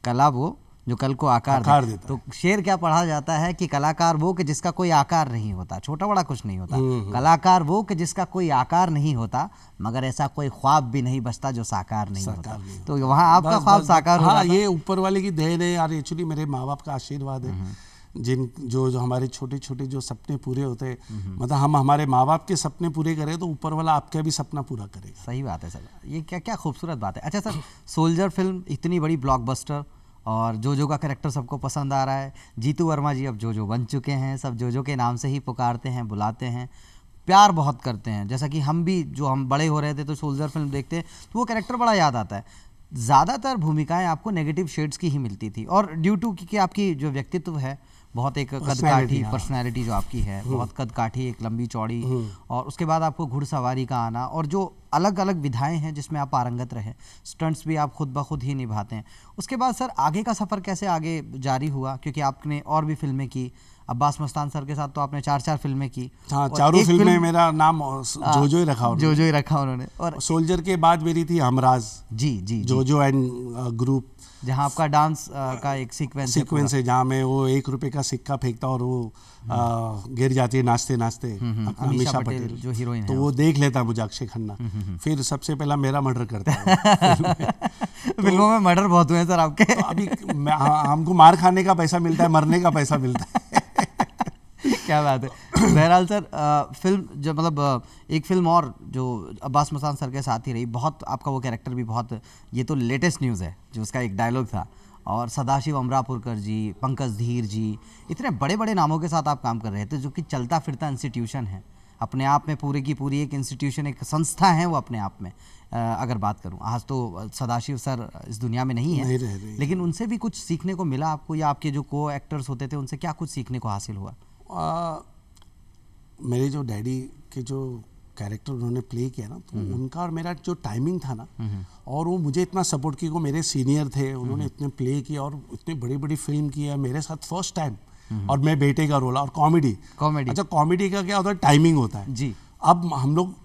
[SPEAKER 1] कला वो जो कल को आकार देता। तो शेर क्या पढ़ा जाता है कि कलाकार वो कि जिसका कोई आकार नहीं होता, छोटा बड़ा कुछ नहीं होता, कलाकार वो कि जिसका कोई आकार नहीं होता, मगर ऐसा कोई ख्वाब भी नहीं बचता जो साकार नहीं होता। तो वहाँ आपका ख्वाब साकार हो
[SPEAKER 2] हाँ, ये ऊपर वाले की देन है यार, एक्चुअली मेरे माँ बाप का आशीर्वाद है, जो हमारे छोटे छोटे जो सपने पूरे होते हैं, मतलब हम हमारे माँ बाप के सपने पूरे करें तो ऊपर वाला आपका भी सपना पूरा करेगा।
[SPEAKER 1] सही बात है सर, ये क्या क्या खूबसूरत बात है। अच्छा सर, सोल्जर फिल्म इतनी बड़ी ब्लॉकबस्टर और जोजो का कैरेक्टर सबको पसंद आ रहा है, जीतू वर्मा जी अब जोजो बन चुके हैं, सब जोजो के नाम से ही पुकारते हैं, बुलाते हैं, प्यार बहुत करते हैं। जैसा कि हम भी जो हम बड़े हो रहे थे तो सोल्जर फिल्म देखते हैं तो वो कैरेक्टर बड़ा याद आता है। ज़्यादातर भूमिकाएं आपको नेगेटिव शेड्स की ही मिलती थी, और ड्यू टू कि आपकी जो व्यक्तित्व है, बहुत एक कदकाठी पर्सनैलिटी जो आपकी है, बहुत कदकाठी, एक लंबी चौड़ी, और उसके बाद आपको घुड़सवारी का आना और जो अलग अलग विधाएं हैं जिसमें आप पारंगत रहे, स्टंट्स भी आप खुद ब खुद ही निभाते हैं। उसके बाद सर आगे का सफ़र कैसे आगे जारी हुआ, क्योंकि आपने और भी फिल्में की, अब्बास मस्तान सर के साथ तो आपने 4 फिल्में की।
[SPEAKER 2] हाँ, चारों फिल्में मेरा नाम जोजो ही रखा,
[SPEAKER 1] जोजो ही रखा उन्होंने। और
[SPEAKER 2] सोल्जर के बाद मेरी थी हमराज,
[SPEAKER 1] जी
[SPEAKER 2] जोजो एंड ग्रुप,
[SPEAKER 1] जहाँ आपका डांस का एक सीक्वेंस
[SPEAKER 2] है, जहाँ में वो 1 रुपए का सिक्का फेंकता और वो गिर जाती है नाचते नाचते, अमीषा पटेल
[SPEAKER 1] जो हीरोइन है,
[SPEAKER 2] तो वो देख लेता मुझे अक्षय खन्ना, फिर सबसे पहला मेरा मर्डर करता है।
[SPEAKER 1] फिल्मों में मर्डर बहुत हुए हैं सर आपके।
[SPEAKER 2] तो अभी हमको मार खाने का पैसा मिलता है, मरने का पैसा मिलता है।
[SPEAKER 1] क्या बात है। बहरहाल सर, फिल्म जो मतलब एक फिल्म और जो अब्बास मस्तान सर के साथ ही रही, बहुत आपका वो कैरेक्टर भी बहुत, ये तो लेटेस्ट न्यूज़ है जो उसका एक डायलॉग था, और सदाशिव अमरापुरकर जी, पंकज धीर जी, इतने बड़े बड़े नामों के साथ आप काम कर रहे थे, जो कि चलता फिरता इंस्टीट्यूशन है अपने आप में, पूरी की पूरी एक इंस्टीट्यूशन, एक संस्था है वो अपने आप में। अगर बात करूं, आज तो सदाशिव सर इस दुनिया में नहीं है, लेकिन उनसे भी कुछ सीखने को मिला आपको, या आपके जो को एक्टर्स होते थे उनसे क्या कुछ सीखने को हासिल हुआ?
[SPEAKER 2] मेरे जो डैडी के जो कैरेक्टर उन्होंने प्ले किया ना, तो उनका और मेरा जो टाइमिंग था ना, और वो मुझे इतना सपोर्ट किया, मेरे सीनियर थे, उन्होंने इतने प्ले किया और इतनी बड़ी बड़ी फिल्म की है मेरे साथ फर्स्ट टाइम, और मैं बेटे का रोल, और कॉमेडी। अच्छा, कॉमेडी का क्या होता है, टाइमिंग होता है जी। अब हम लोग,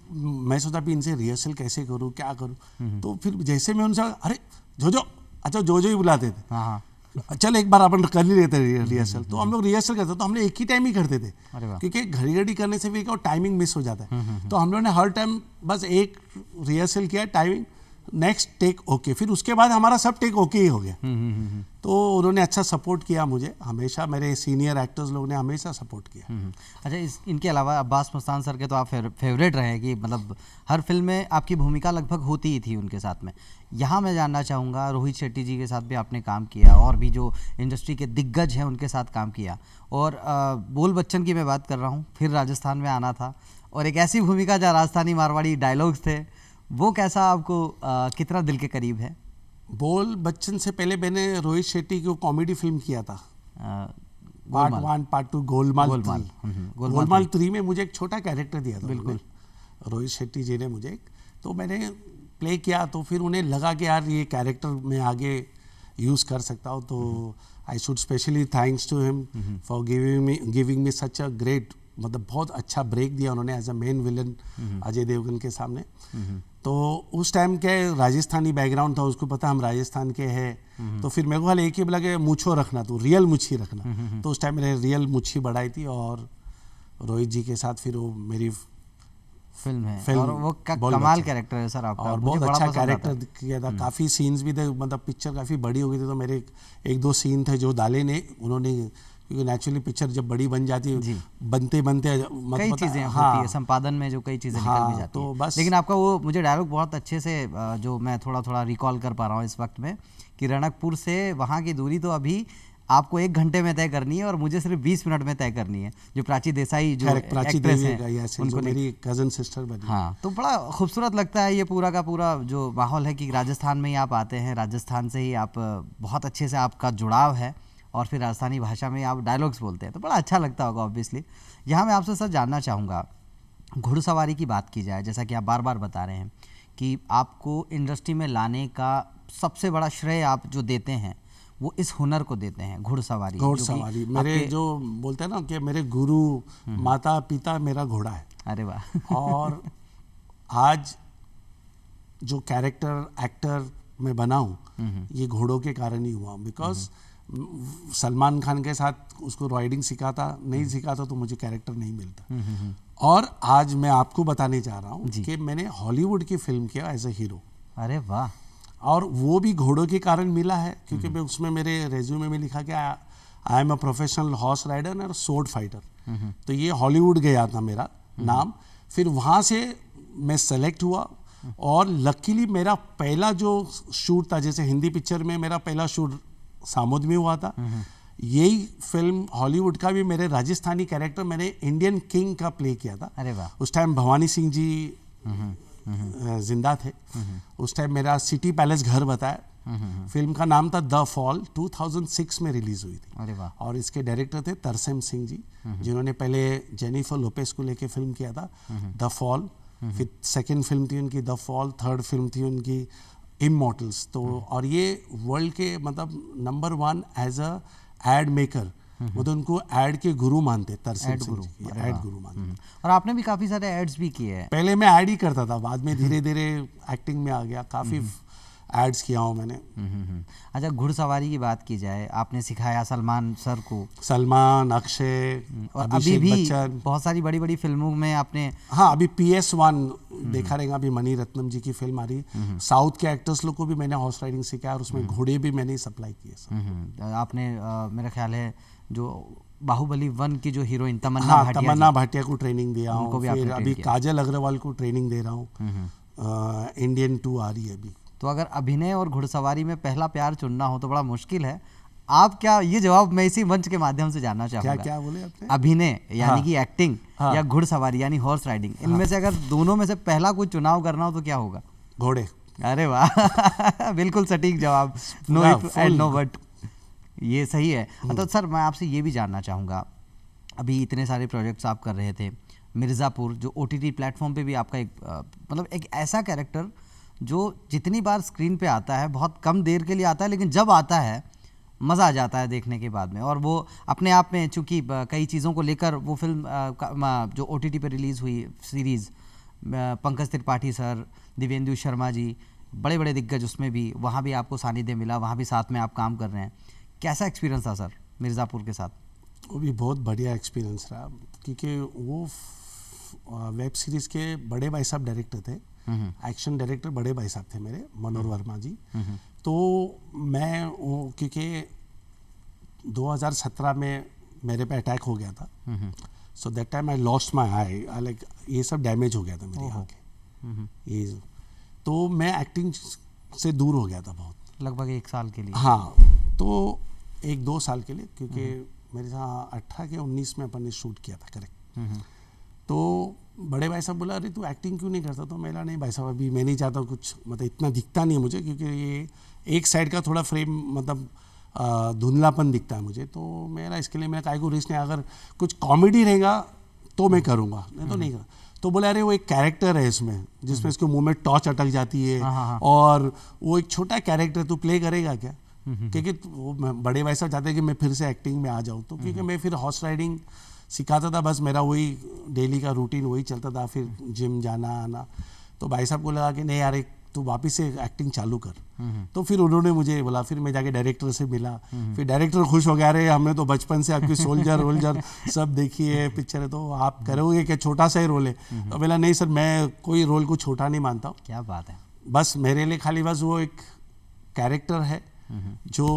[SPEAKER 2] मैं सोचा भी इनसे रिहर्सल कैसे करूँ, क्या करूँ, तो फिर जैसे मैं उनसे अरे जोजो, अच्छा जोजो ही बुलाते थे, चल एक बार अपन कर ही रहे थे रिहर्सल, तो हम लोग रिहर्सल करते, तो हमने एक ही टाइम ही करते थे, क्योंकि घड़ी घड़ी करने से भी क्या टाइमिंग मिस हो जाता है। तो हम लोगों ने हर टाइम बस एक रिहर्सल किया, टाइमिंग, नेक्स्ट टेक ओके, फिर उसके बाद हमारा सब टेक ओके ही हो गया। तो उन्होंने अच्छा सपोर्ट किया मुझे हमेशा, मेरे सीनियर एक्टर्स लोग ने हमेशा सपोर्ट किया।
[SPEAKER 1] अच्छा, इनके अलावा अब्बास मस्तान सर के तो आप फेवरेट रहे, कि मतलब हर फिल्म में आपकी भूमिका लगभग होती ही थी उनके साथ में। यहाँ मैं जानना चाहूँगा, रोहित शेट्टी जी के साथ भी आपने काम किया, और भी जो इंडस्ट्री के दिग्गज हैं उनके साथ काम किया, और बोल बच्चन की मैं बात कर रहा हूँ, फिर राजस्थान में आना था, और एक ऐसी भूमिका जहाँ राजस्थानी मारवाड़ी डायलॉग्स थे, वो कैसा आपको कितना दिल के करीब है?
[SPEAKER 2] बोल बच्चन से पहले मैंने रोहित शेट्टी की कॉमेडी फिल्म किया था, पार्ट 1 पार्ट 2 गोलमाल 3 में मुझे एक छोटा कैरेक्टर दिया था बिल्कुल रोहित शेट्टी जी ने मुझे, तो मैंने प्ले किया, तो फिर उन्हें लगा कि यार ये कैरेक्टर मैं आगे यूज़ कर सकता हूँ, तो I should specially thanks to him for giving me such a great, मतलब बहुत अच्छा ब्रेक दिया उन्होंने as a main villain Ajay Devgan के सामने। तो उस टाइम के राजस्थानी बैकग्राउंड था, उसको पता हम राजस्थान के हैं, तो फिर मेरे को एक ही बोला कि मूछो रखना, तो रियल मुछ ही रखना, तो उस टाइम मैंने रियल मुछ ही बढ़ाई थी, और रोहित जी के साथ फिर वो मेरी
[SPEAKER 1] फिल्म है, और वो कमाल कैरेक्टर है सर आपका,
[SPEAKER 2] और बहुत अच्छा कैरेक्टर किया था। काफ़ी सीन्स भी थे, मतलब पिक्चर काफ़ी बड़ी हो गई थी, तो मेरे 1-2 सीन थे जो डाले ने उन्होंने क्योंकि नेचुरली पिक्चर जब बड़ी बन जाती है,
[SPEAKER 1] जी।
[SPEAKER 2] बनते बनते
[SPEAKER 1] कई चीज़ें होती है संपादन में, जो कई चीज़ें निकल भी जाती
[SPEAKER 2] तो
[SPEAKER 1] है।
[SPEAKER 2] बस
[SPEAKER 1] लेकिन आपका वो मुझे डायलॉग बहुत अच्छे से जो मैं थोड़ा थोड़ा रिकॉल कर पा रहा हूँ इस वक्त में, कि रणकपुर से वहाँ की दूरी तो अभी आपको 1 घंटे में तय करनी है और मुझे सिर्फ 20 मिनट में तय करनी है। जो प्राची देसाई जो
[SPEAKER 2] प्राची
[SPEAKER 1] एक्ट्रेस
[SPEAKER 2] देवी
[SPEAKER 1] हैं
[SPEAKER 2] उनको मेरी कजन सिस्टर बनी।
[SPEAKER 1] हाँ, तो बड़ा खूबसूरत लगता है ये पूरा का पूरा जो माहौल है कि राजस्थान में ही आप आते हैं, राजस्थान से ही आप बहुत अच्छे से आपका जुड़ाव है और फिर राजस्थानी भाषा में आप डायलॉग्स बोलते हैं, तो बड़ा अच्छा लगता होगा ऑब्वियसली। यहाँ मैं आपसे सर जानना चाहूँगा, घुड़सवारी की बात की जाए, जैसा कि आप बार बार बता रहे हैं कि आपको इंडस्ट्री में लाने का सबसे बड़ा श्रेय आप जो देते हैं वो इस हुनर को देते हैं, घुड़सवारी।
[SPEAKER 2] घुड़सवारी मेरे जो बोलते हैं ना कि मेरे गुरु माता पिता मेरा घोड़ा है।
[SPEAKER 1] अरे वाह।
[SPEAKER 2] और आज जो कैरेक्टर एक्टर मैं बना हूँ ये घोड़ों के कारण ही हुआ, बिकॉज सलमान खान के साथ उसको राइडिंग सिखाता नहीं सिखाता तो मुझे कैरेक्टर नहीं मिलता। और आज मैं आपको बताने चाह रहा हूँ कि मैंने हॉलीवुड की फिल्म किया एज ए हीरो।
[SPEAKER 1] अरे वाह।
[SPEAKER 2] और वो भी घोड़ों के कारण मिला है, क्योंकि मैं उसमें मेरे रेज्यूमे में लिखा कि I am a professional horse rider और सोर्ड फाइटर। तो ये हॉलीवुड गया था मेरा नाम। फिर वहाँ से मैं सेलेक्ट हुआ और लकीली मेरा पहला जो शूट था, जैसे हिंदी पिक्चर में मेरा पहला शूट सामुद में हुआ था, यही फिल्म हॉलीवुड का भी मेरे राजस्थानी कैरेक्टर मैंने इंडियन किंग का प्ले किया था।
[SPEAKER 1] अरे वाह।
[SPEAKER 2] उस टाइम भवानी सिंह जी जिंदा थे। उस टाइम मेरा सिटी पैलेस घर बताया। फिल्म का नाम था द फॉल, 2006 में रिलीज हुई थी।
[SPEAKER 1] अरे वाह।
[SPEAKER 2] और इसके डायरेक्टर थे तरसेम सिंह जी, जिन्होंने पहले जेनिफर लोपेस को लेके फिल्म किया था द फॉल, फिर सेकंड फिल्म थी उनकी द फॉल, थर्ड फिल्म थी उनकी इमॉर्टल्स। तो और ये वर्ल्ड के मतलब number 1 as a ad maker, मतलब उनको एड के गुरु मानते, तरसेम सिंह जी एड गुरु मानते।
[SPEAKER 1] और आपने भी काफ़ी सारे एड्स भी किए हैं।
[SPEAKER 2] पहले मैं ऐड ही करता था, बाद में धीरे धीरे एक्टिंग में आ गया, काफ़ी एड्स किया हूँ मैंने।
[SPEAKER 1] अच्छा, घुड़सवारी की बात की जाए, आपने सिखाया सलमान सर को,
[SPEAKER 2] सलमान, अक्षय,
[SPEAKER 1] और अभी भी
[SPEAKER 2] बच्चन,
[SPEAKER 1] बहुत सारी बड़ी बड़ी फिल्मों में आपने।
[SPEAKER 2] हाँ, अभी PS1 देखा रहेगा, अभी मणि रत्नम जी की फिल्म आ रही है। साउथ के एक्टर्स लोग को भी मैंने हॉर्स राइडिंग सिखाया और उसमें घोड़े भी मैंने सप्लाई किए।
[SPEAKER 1] आपने मेरा ख्याल है जो बाहुबली 1 की जो हीरोइन तमन्ना
[SPEAKER 2] हाँ,
[SPEAKER 1] भाटिया
[SPEAKER 2] तमन्ना भाटिया को ट्रेनिंग दिया हूँ।
[SPEAKER 1] उनको भी
[SPEAKER 2] फिर
[SPEAKER 1] आपने
[SPEAKER 2] अभी
[SPEAKER 1] ट्रेन किया।
[SPEAKER 2] काजल अग्रवाल को ट्रेनिंग दे रहा हूँ। इंडियन 2 आ रही है अभी।
[SPEAKER 1] तो अगर अभिनय और घुड़सवारी में पहला प्यार चुनना हो तो बड़ा मुश्किल है। आप क्या, ये जवाब मैं इसी मंच के माध्यम से जानना चाहूँगा।
[SPEAKER 2] क्या बोले आपने?
[SPEAKER 1] अभिनय यानी कि एक्टिंग,
[SPEAKER 2] हाँ।
[SPEAKER 1] या घुड़सवारी यानी हॉर्स राइडिंग, इनमें से अगर दोनों में से पहला कोई चुनाव करना हो तो क्या होगा?
[SPEAKER 2] घोड़े।
[SPEAKER 1] अरे वाह। बिल्कुल सटीक जवाब, no if and no but, ये सही है। तो सर मैं आपसे ये भी जानना चाहूँगा, अभी इतने सारे प्रोजेक्ट्स आप कर रहे थे, मिर्ज़ापुर जो OTT प्लेटफॉर्म पे भी आपका एक मतलब एक ऐसा कैरेक्टर जो जितनी बार स्क्रीन पे आता है बहुत कम देर के लिए आता है, लेकिन जब आता है मज़ा आ जाता है देखने के बाद में। और वो अपने आप में चूँकि कई चीज़ों को लेकर वो फिल्म जो OTT पे रिलीज़ हुई सीरीज़, पंकज त्रिपाठी सर, दिव्येंदु शर्मा जी, बड़े बड़े दिग्गज उसमें भी, वहाँ भी आपको सानिध्य मिला, वहाँ भी साथ में आप काम कर रहे हैं। कैसा एक्सपीरियंस था सर मिर्ज़ापुर के साथ?
[SPEAKER 2] वो भी बहुत बढ़िया एक्सपीरियंस रहा, क्योंकि वो वेब सीरीज़ के बड़े भाई साहब डायरेक्टर थे, एक्शन डायरेक्टर बड़े भाई साहब थे मेरे, मनोहर वर्मा जी। तो मैं क्योंकि 2017 में मेरे पे अटैक हो गया था, so that time I lost my I, like ये सब डैमेज हो गया था मेरी आँखें, ये। तो मैं एक्टिंग से दूर हो गया था बहुत,
[SPEAKER 1] लगभग 1 साल के लिए।
[SPEAKER 2] हाँ, तो 1-2 साल के लिए, क्योंकि मेरे साथ 18 के 19 में अपन ने शूट किया था, करेक्ट। तो बड़े भाई साहब बोला, अरे तू एक्टिंग क्यों नहीं करता? तो मैं नहीं भाई साहब, अभी मैं नहीं चाहता कुछ, मतलब इतना दिखता नहीं है मुझे, क्योंकि ये एक साइड का थोड़ा फ्रेम मतलब धुंधलापन दिखता है मुझे। तो मेरा इसके लिए मैं काय को रिस्क नहीं, अगर कुछ कॉमेडी रहेगा तो मैं करूँगा, नहीं तो नहीं करूँ। तो बोले अरे वो एक कैरेक्टर है इसमें जिसमें इसके मुंह में टॉर्च अटक जाती है, और वो एक छोटा कैरेक्टर, तू प्ले करेगा क्या? क्योंकि वो बड़े भाई साहब चाहते हैं कि मैं फिर से एक्टिंग में आ जाऊँ। तो क्योंकि मैं फिर हॉर्स राइडिंग सिखाता था, बस मेरा वही डेली का रूटीन वही चलता था, फिर जिम जाना आना। तो भाई साहब को लगा कि नहीं यार, तू वापिस से एक्टिंग चालू कर। तो फिर उन्होंने मुझे बोला, फिर मैं जाके डायरेक्टर से मिला, फिर डायरेक्टर खुश हो गया, अरे हमने तो बचपन से आपकी सोल्जर वोल्जर सब देखी है पिक्चर है, तो आप करोगे क्या? छोटा सा ही रोल है। तो बोला नहीं सर, मैं कोई रोल को छोटा नहीं मानता हूँ।
[SPEAKER 1] क्या बात है।
[SPEAKER 2] बस मेरे लिए खाली बस वो एक कैरेक्टर है जो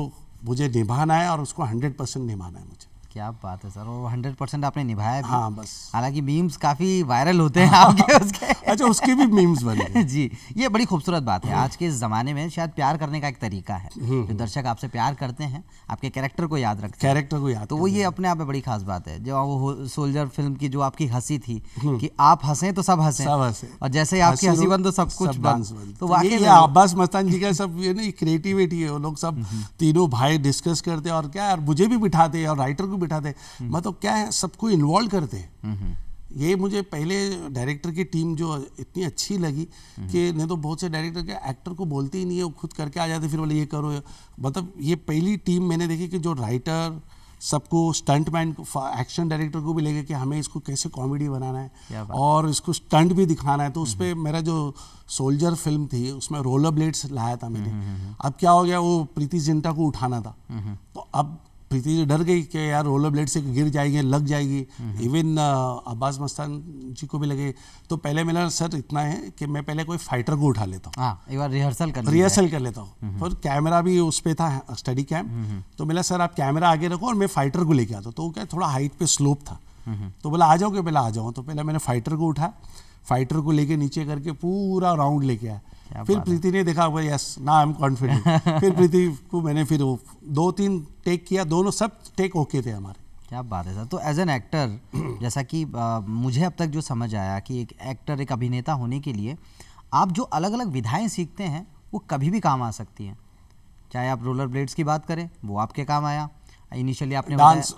[SPEAKER 2] मुझे निभाना है और उसको 100% निभाना है मुझे।
[SPEAKER 1] क्या बात है सर, और 100% आपने निभाया भी।
[SPEAKER 2] हाँ बस।
[SPEAKER 1] हालांकि मीम्स काफ़ी वायरल होते हैं आपके उसके
[SPEAKER 2] अच्छा, उसके भी मीम्स बने हैं।
[SPEAKER 1] जी, ये बड़ी खूबसूरत बात है। आज के इस ज़माने में शायद प्यार करने का एक तरीका है, जो दर्शक आपसे प्यार करते हैं, आपके कैरेक्टर को याद रखते हैं,
[SPEAKER 2] कैरेक्टर को याद,
[SPEAKER 1] तो वो ये अपने आप में बड़ी खास बात है। जो वो सोल्जर फिल्म की जो आपकी हंसी थी कि आप हंसें तो सब हंसें, और जैसे ही आपकी हंसी बंद तो सब कुछ बंद। तो वाकई
[SPEAKER 2] ये अब्बास मस्तान जी का सब ये ना क्रिएटिविटी है। वो लोग सब तीनों भाई डिस्कस करते और क्या, और मुझे भी बिठाते और राइटर को बिठाते, मतलब क्या है, सबको इन्वॉल्व करते हैं। ये मुझे पहले डायरेक्टर की टीम जो इतनी अच्छी लगी कि नहीं तो बहुत से डायरेक्टर के एक्टर को बोलते ही नहीं है, वो खुद करके आ जाते, फिर बोले ये करो। मतलब ये पहली टीम मैंने देखी कि जो राइटर सबको, स्टंटमैन को, एक्शन डायरेक्टर को भी लेके कि हमें इसको कैसे कॉमेडी बनाना है और इसको स्टंट भी दिखाना है। तो उस पर मेरा जो सोल्जर फिल्म थी उसमें रोलर ब्लेड्स लाया था मैंने। अब क्या हो गया, वो प्रीति जिंटा को उठाना था, तो अब प्रीति जी डर गई कि यार रोलर ब्लेड से गिर जाएगी, लग जाएगी। इवन अब्बास मस्तान जी को भी लगे। तो पहले मेरा सर इतना है कि मैं पहले कोई फाइटर को उठा लेता हूँ,
[SPEAKER 1] एक बार रिहर्सल
[SPEAKER 2] कर लेता हूँ। फिर कैमरा भी उस पर था, स्टडी कैम। तो मेरा सर आप कैमरा आगे रखो और मैं फाइटर को लेके आता हूँ। तो वो क्या थोड़ा हाइट पे स्लोप था, तो बोला आ जाओगे, पहले आ जाओ। तो पहले मैंने फाइटर को उठा, फाइटर को लेके नीचे करके पूरा राउंड लेके आया। फिर प्रीति ने देखा भाई यस ना आई एम कॉन्फिडेंट। फिर प्रीति को मैंने फिर 2-3 टेक किया, दोनों सब टेक ओके थे हमारे।
[SPEAKER 1] क्या बात है सर। तो एज एन एक्टर, जैसा कि मुझे अब तक जो समझ आया कि एक एक्टर, एक अभिनेता होने के लिए आप जो अलग अलग विधाएं सीखते हैं वो कभी भी काम आ सकती हैं। चाहे आप रोलर ब्लेड्स की बात करें, वो आपके काम आया। इनिशियली आपने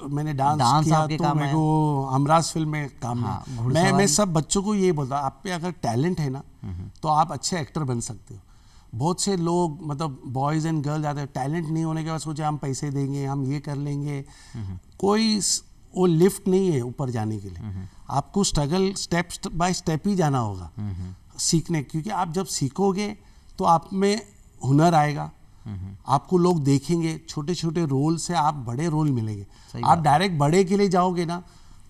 [SPEAKER 2] मैंने डांस किया तो मेरे को हमराज फिल्म में काम आया। मैं सब बच्चों को ये बोलता, आप पे अगर टैलेंट है ना तो आप अच्छे एक्टर बन सकते हो। बहुत से लोग, मतलब बॉयज़ एंड गर्ल्स आते हैं, टैलेंट नहीं होने के बाद सोचे हम पैसे देंगे, हम ये कर लेंगे। कोई वो लिफ्ट नहीं है ऊपर जाने के लिए। आपको स्ट्रगल स्टेप बाय स्टेप ही जाना होगा सीखने, क्योंकि आप जब सीखोगे तो आप में हुनर आएगा, आपको लोग देखेंगे। छोटे छोटे रोल से आप बड़े रोल मिलेंगे। आप डायरेक्ट बड़े के लिए जाओगे ना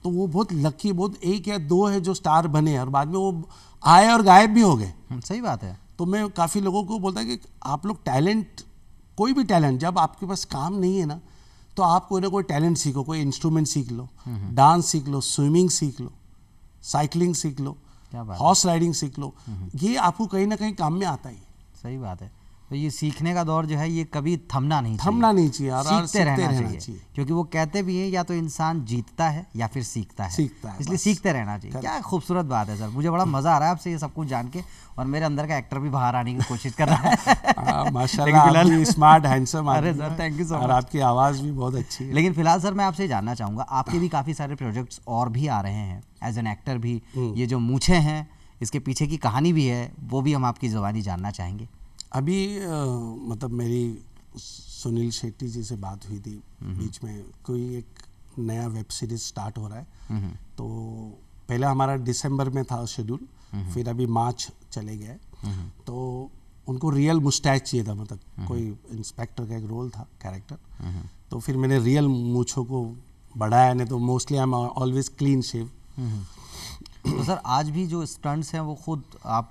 [SPEAKER 2] तो वो बहुत लकी, बहुत 1 या 2 है जो स्टार बने और बाद में वो आए और गायब भी हो गए।
[SPEAKER 1] सही बात है।
[SPEAKER 2] तो मैं काफ़ी लोगों को बोलता कि आप लोग टैलेंट, कोई भी टैलेंट, जब आपके पास काम नहीं है ना तो आप कोई ना कोई टैलेंट सीखो, कोई इंस्ट्रूमेंट सीख लो, डांस सीख लो, स्विमिंग सीख लो, साइकिलिंग सीख लो, हॉर्स राइडिंग सीख लो। ये आपको कहीं ना कहीं काम में आता ही।
[SPEAKER 1] सही बात है। तो ये सीखने का दौर जो है ये कभी थमना नहीं
[SPEAKER 2] चाहिए,
[SPEAKER 1] सीखते रहना चाहिए। क्योंकि वो कहते भी हैं या तो इंसान जीतता है या फिर सीखता है, इसलिए सीखते रहना चाहिए। क्या खूबसूरत बात है सर, मुझे बड़ा मजा आ रहा है आपसे ये सब कुछ जान के, और मेरे अंदर का एक्टर भी बाहर आने की कोशिश कर रहा है।
[SPEAKER 2] माशाल्लाह, आप भी स्मार्ट हैंडसम आदमी।
[SPEAKER 1] अरे sir thank you so much,
[SPEAKER 2] और आपकी आवाज़ भी बहुत अच्छी है।
[SPEAKER 1] लेकिन फिलहाल सर मैं आपसे जानना चाहूँगा, आपके भी काफ़ी सारे प्रोजेक्ट्स और भी आ रहे हैं एज एन एक्टर भी। ये जो मूछें हैं इसके पीछे की कहानी भी है, वो भी हम आपकी ज़ुबानी जानना चाहेंगे।
[SPEAKER 2] अभी मतलब मेरी सुनील शेट्टी जी से बात हुई थी बीच में, कोई एक नया वेब सीरीज स्टार्ट हो रहा है। तो पहले हमारा दिसंबर में था शेड्यूल, फिर अभी मार्च चले गए। तो उनको रियल मुस्टैच चाहिए था, मतलब कोई इंस्पेक्टर का एक रोल था, कैरेक्टर। तो फिर मैंने रियल मूछों को बढ़ाया, नहीं तो mostly I am always clean shave.
[SPEAKER 1] तो सर आज भी जो स्टंट्स हैं वो खुद आप,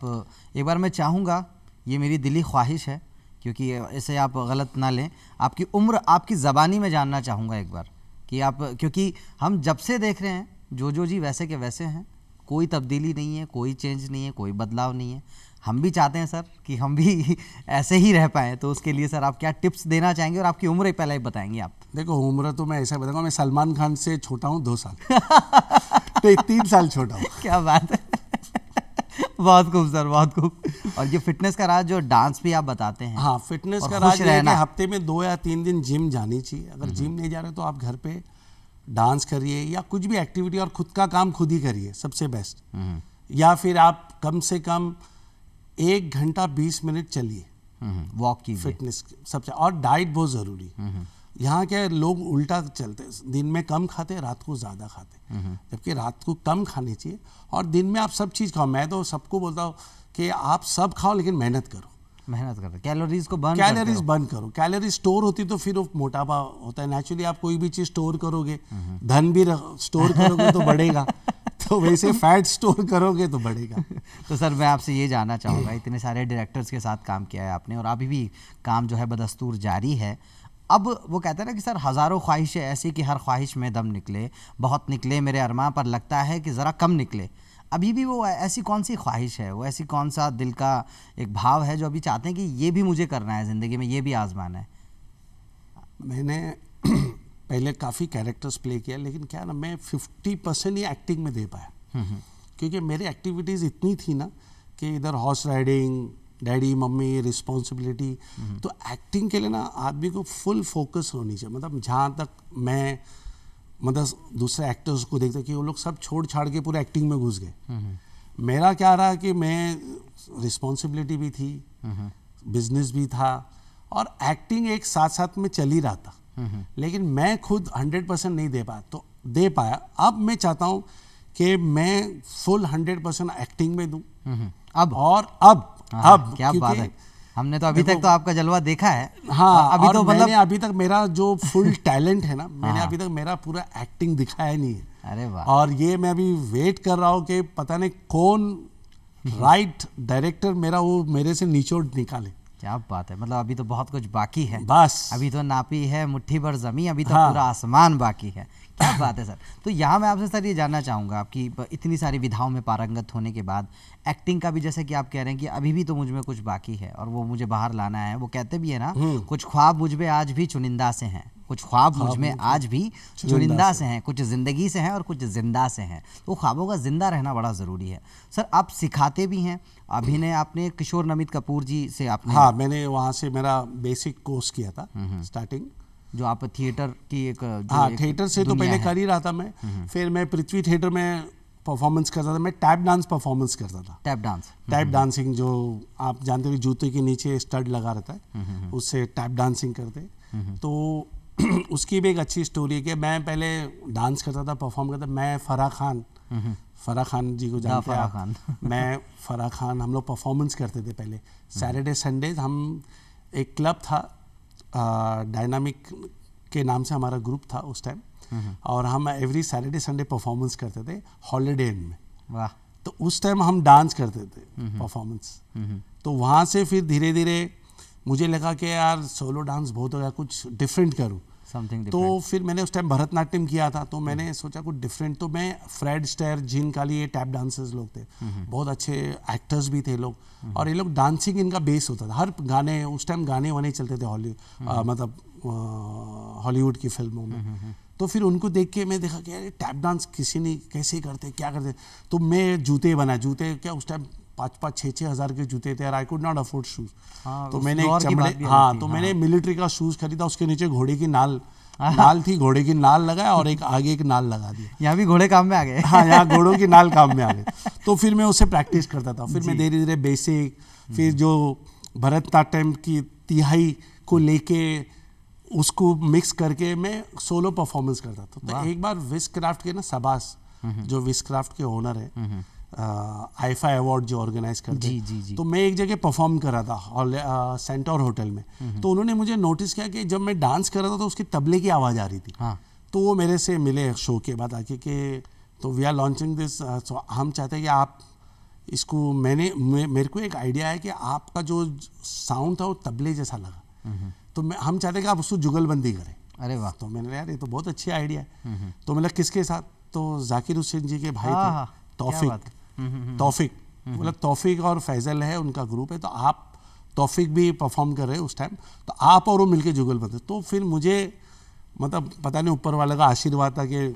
[SPEAKER 1] एक बार मैं चाहूँगा, ये मेरी दिली ख्वाहिश है क्योंकि ऐसे आप गलत ना लें, आपकी उम्र आपकी ज़बानी में जानना चाहूँगा एक बार कि आप, क्योंकि हम जब से देख रहे हैं जो जी वैसे के वैसे हैं, कोई तब्दीली नहीं है, कोई चेंज नहीं है, कोई बदलाव नहीं है। हम भी चाहते हैं सर कि हम भी ऐसे ही रह पाएँ, तो उसके लिए सर आप क्या टिप्स देना चाहेंगे और आपकी उम्र पहले ही बताएंगे आप?
[SPEAKER 2] देखो उम्र तो मैं ऐसा बताऊँगा, मैं सलमान खान से छोटा हूँ 2 साल तो 3 साल छोटा हूँ।
[SPEAKER 1] क्या बात है बहुत खूब सर, बहुत खूब। और ये फिटनेस का राज जो डांस भी आप बताते हैं।
[SPEAKER 2] हाँ, फिटनेस का राज है कि हफ्ते में 2 या 3 दिन जिम जानी चाहिए। अगर जिम नहीं जा रहे तो आप घर पे डांस करिए या कुछ भी एक्टिविटी, और खुद का काम खुद ही करिए, सबसे बेस्ट। या फिर आप कम से कम 1 घंटा 20 मिनट चलिए,
[SPEAKER 1] वॉक कीजिए,
[SPEAKER 2] फिटनेस सबसे। और डाइट बहुत ज़रूरी। यहाँ क्या लोग उल्टा चलते, दिन में कम खाते, रात को ज़्यादा खाते, जबकि रात को कम खानी चाहिए और दिन में आप सब चीज़ खाओ। मैं तो सबको बोलता हूँ कि आप सब खाओ लेकिन मेहनत करो,
[SPEAKER 1] कैलोरीज को बर्न
[SPEAKER 2] करो। कैलोरी स्टोर होती तो फिर वो मोटापा होता है। नेचुरली आप कोई भी चीज़ स्टोर करोगे, धन भी स्टोर करोगे तो बढ़ेगा, तो वैसे फैट स्टोर करोगे तो बढ़ेगा।
[SPEAKER 1] तो सर मैं आपसे ये जानना चाहूँगा, इतने सारे डायरेक्टर्स के साथ काम किया है आपने और अभी भी काम जो है बदस्तूर जारी है, अब वो कहते हैं ना कि सर हज़ारों ख्वाहिशें ऐसी कि हर ख्वाहिश में दम निकले, बहुत निकले मेरे अरमां पर लगता है कि ज़रा कम निकले। अभी भी वो ऐसी कौन सी ख्वाहिश है, वो ऐसी कौन सा दिल का एक भाव है जो अभी चाहते हैं कि ये भी मुझे करना है ज़िंदगी में, ये भी आजमाना है?
[SPEAKER 2] मैंने पहले काफ़ी कैरेक्टर्स प्ले किया, लेकिन क्या ना, मैं 50% ही एक्टिंग में दे पाया, क्योंकि मेरी एक्टिविटीज़ इतनी थी ना कि इधर horse riding, daddy mummy responsibility, तो एक्टिंग के लिए ना आदमी को फुल फोकस होनी चाहिए। मतलब जहाँ तक मैं मतलब दूसरे एक्टर्स को देखता कि वो लोग सब छोड़ छाड़ के पूरे एक्टिंग में घुस गए। मेरा क्या रहा कि मैं रिस्पॉन्सिबिलिटी भी थी, बिजनेस भी था और एक्टिंग एक साथ साथ में चल ही रहा था, लेकिन मैं खुद 100% नहीं दे पाया। अब मैं चाहता हूँ कि मैं फुल 100% एक्टिंग में दूं। अब
[SPEAKER 1] क्या बात है, हमने तो अभी तक तो आपका जलवा देखा है।
[SPEAKER 2] हाँ,
[SPEAKER 1] अभी
[SPEAKER 2] और
[SPEAKER 1] तो
[SPEAKER 2] मैंने अभी तक मेरा जो फुल टैलेंट है ना, मैंने अभी तक मेरा पूरा एक्टिंग दिखाया नहीं है।
[SPEAKER 1] अरे वाह।
[SPEAKER 2] और ये मैं अभी वेट कर रहा हूँ कि पता नहीं कौन राइट डायरेक्टर मेरा वो मेरे से निचोड़ निकाले।
[SPEAKER 1] क्या बात है, मतलब अभी तो बहुत कुछ बाकी है।
[SPEAKER 2] बस
[SPEAKER 1] अभी तो नापी है मुट्ठी भर ज़मीं, अभी तो
[SPEAKER 2] हाँ।
[SPEAKER 1] पूरा आसमान बाकी है। क्या बात है सर। तो यहाँ मैं आपसे सर ये जानना चाहूँगा, आपकी इतनी सारी विधाओं में पारंगत होने के बाद एक्टिंग का भी जैसे कि आप कह रहे हैं कि अभी भी तो मुझ में कुछ बाकी है और वो मुझे बाहर लाना है। वो कहते भी है ना, कुछ ख्वाब मुझ में आज भी चुनिंदा से हैं, कुछ ख्वाब मुझ में आज भी चुनिंदा से हैं, कुछ ज़िंदगी से हैं और कुछ जिंदा से हैं। तो ख्वाबों का जिंदा रहना बड़ा ज़रूरी है। सर आप सिखाते भी हैं, अभिनय आपने किशोर नमित कपूर जी से आपने?
[SPEAKER 2] हाँ, मैंने वहाँ से मेरा बेसिक कोर्स किया था स्टार्टिंग,
[SPEAKER 1] जो आप थिएटर की एक
[SPEAKER 2] हाँ थिएटर से तो पहले कर ही रहा था मैं। फिर मैं पृथ्वी थिएटर में परफॉर्मेंस करता था, मैं टैप डांस परफॉर्मेंस करता था। टैप डांसिंग जो आप जानते हो, जूते के नीचे स्टड लगा रहता है, उससे टैप डांसिंग करते। तो उसकी भी एक अच्छी स्टोरी है कि मैं पहले डांस करता था, परफॉर्म करता। मैं फराह खान जी को जानते हैं? मैं फराह खान, हम लोग परफॉर्मेंस करते थे पहले सैटरडे संडे। हम एक क्लब था, डायनामिक के नाम से हमारा ग्रुप था उस टाइम, और हम एवरी सैटरडे संडे परफॉर्मेंस करते थे हॉलीडे इन में।
[SPEAKER 1] वाह।
[SPEAKER 2] तो उस टाइम हम डांस करते थे परफॉर्मेंस। तो वहाँ से फिर धीरे धीरे मुझे लगा कि यार सोलो डांस बहुत हो गया, कुछ डिफरेंट करूँ। तो फिर मैंने उस टाइम भरतनाट्यम किया था, तो मैंने सोचा कुछ डिफरेंट। तो मैं फ्रेड स्टेयर, जीन काली, ये टैप डांसर्स लोग थे, बहुत अच्छे एक्टर्स भी थे लोग, और ये लोग डांसिंग इनका बेस होता था। हर गाने उस टाइम गाने वाने चलते थे मतलब हॉलीवुड की फिल्मों में। तो फिर उनको देख के मैं देखा कि यार टैप डांस किसी ने कैसे करते, क्या करते। तो मैं जूते बनाए, जूते क्या उस टाइम 5-5, 6-6 हज़ार के जूते थे, I could not afford shoes. तो मैंने एक चमड़े, हाँ, तो मैंने मिलिट्री का शूज खरीदा, उसके नीचे घोड़े की नाल थी, घोड़े की नाल लगाया और एक आगे एक नाल लगा दिया।
[SPEAKER 1] यहाँ भी घोड़े काम में आ गए।
[SPEAKER 2] हाँ, यहाँ घोड़ों की नाल काम में आ गए। तो फिर मैं उससे प्रैक्टिस करता था। फिर मैं धीरे धीरे बेसिक, फिर जो भरतनाट्यम की तिहाई को लेके उसको मिक्स करके मैं सोलो परफॉर्मेंस करता था। तो एक बार विस्क्राफ्ट के ना सबास, जो विस्क्राफ्ट के ओनर है, आईफा अवार्ड जो ऑर्गेनाइज करते हैं, तो मैं एक जगह परफॉर्म कर रहा था सेंटोर होटल में। तो उन्होंने मुझे नोटिस किया कि जब मैं डांस कर रहा था तो उसकी तबले की आवाज़ आ रही थी। तो वो मेरे से मिले शो के बाद आके कि तो वी आर लॉन्चिंग दिस, हम चाहते हैं कि आप इसको, मेरे को एक आइडिया है कि आपका जो साउंड था वो तबले जैसा लगा, तो हम चाहते हैं कि आप उसको जुगलबंदी करें।
[SPEAKER 1] अरे वाह।
[SPEAKER 2] तो मैंने यार ये तो बहुत अच्छी आइडिया है। तो मतलब किसके साथ, तो जाकिर हुसैन जी के भाई थे, तौफिक, मतलब तौफिक और फैजल है, उनका ग्रुप है। तो आप, तौफिक भी परफॉर्म कर रहे हैं उस टाइम, तो आप और वो मिलके जुगलबंदी। तो फिर मुझे मतलब पता नहीं ऊपर वाले का आशीर्वाद था कि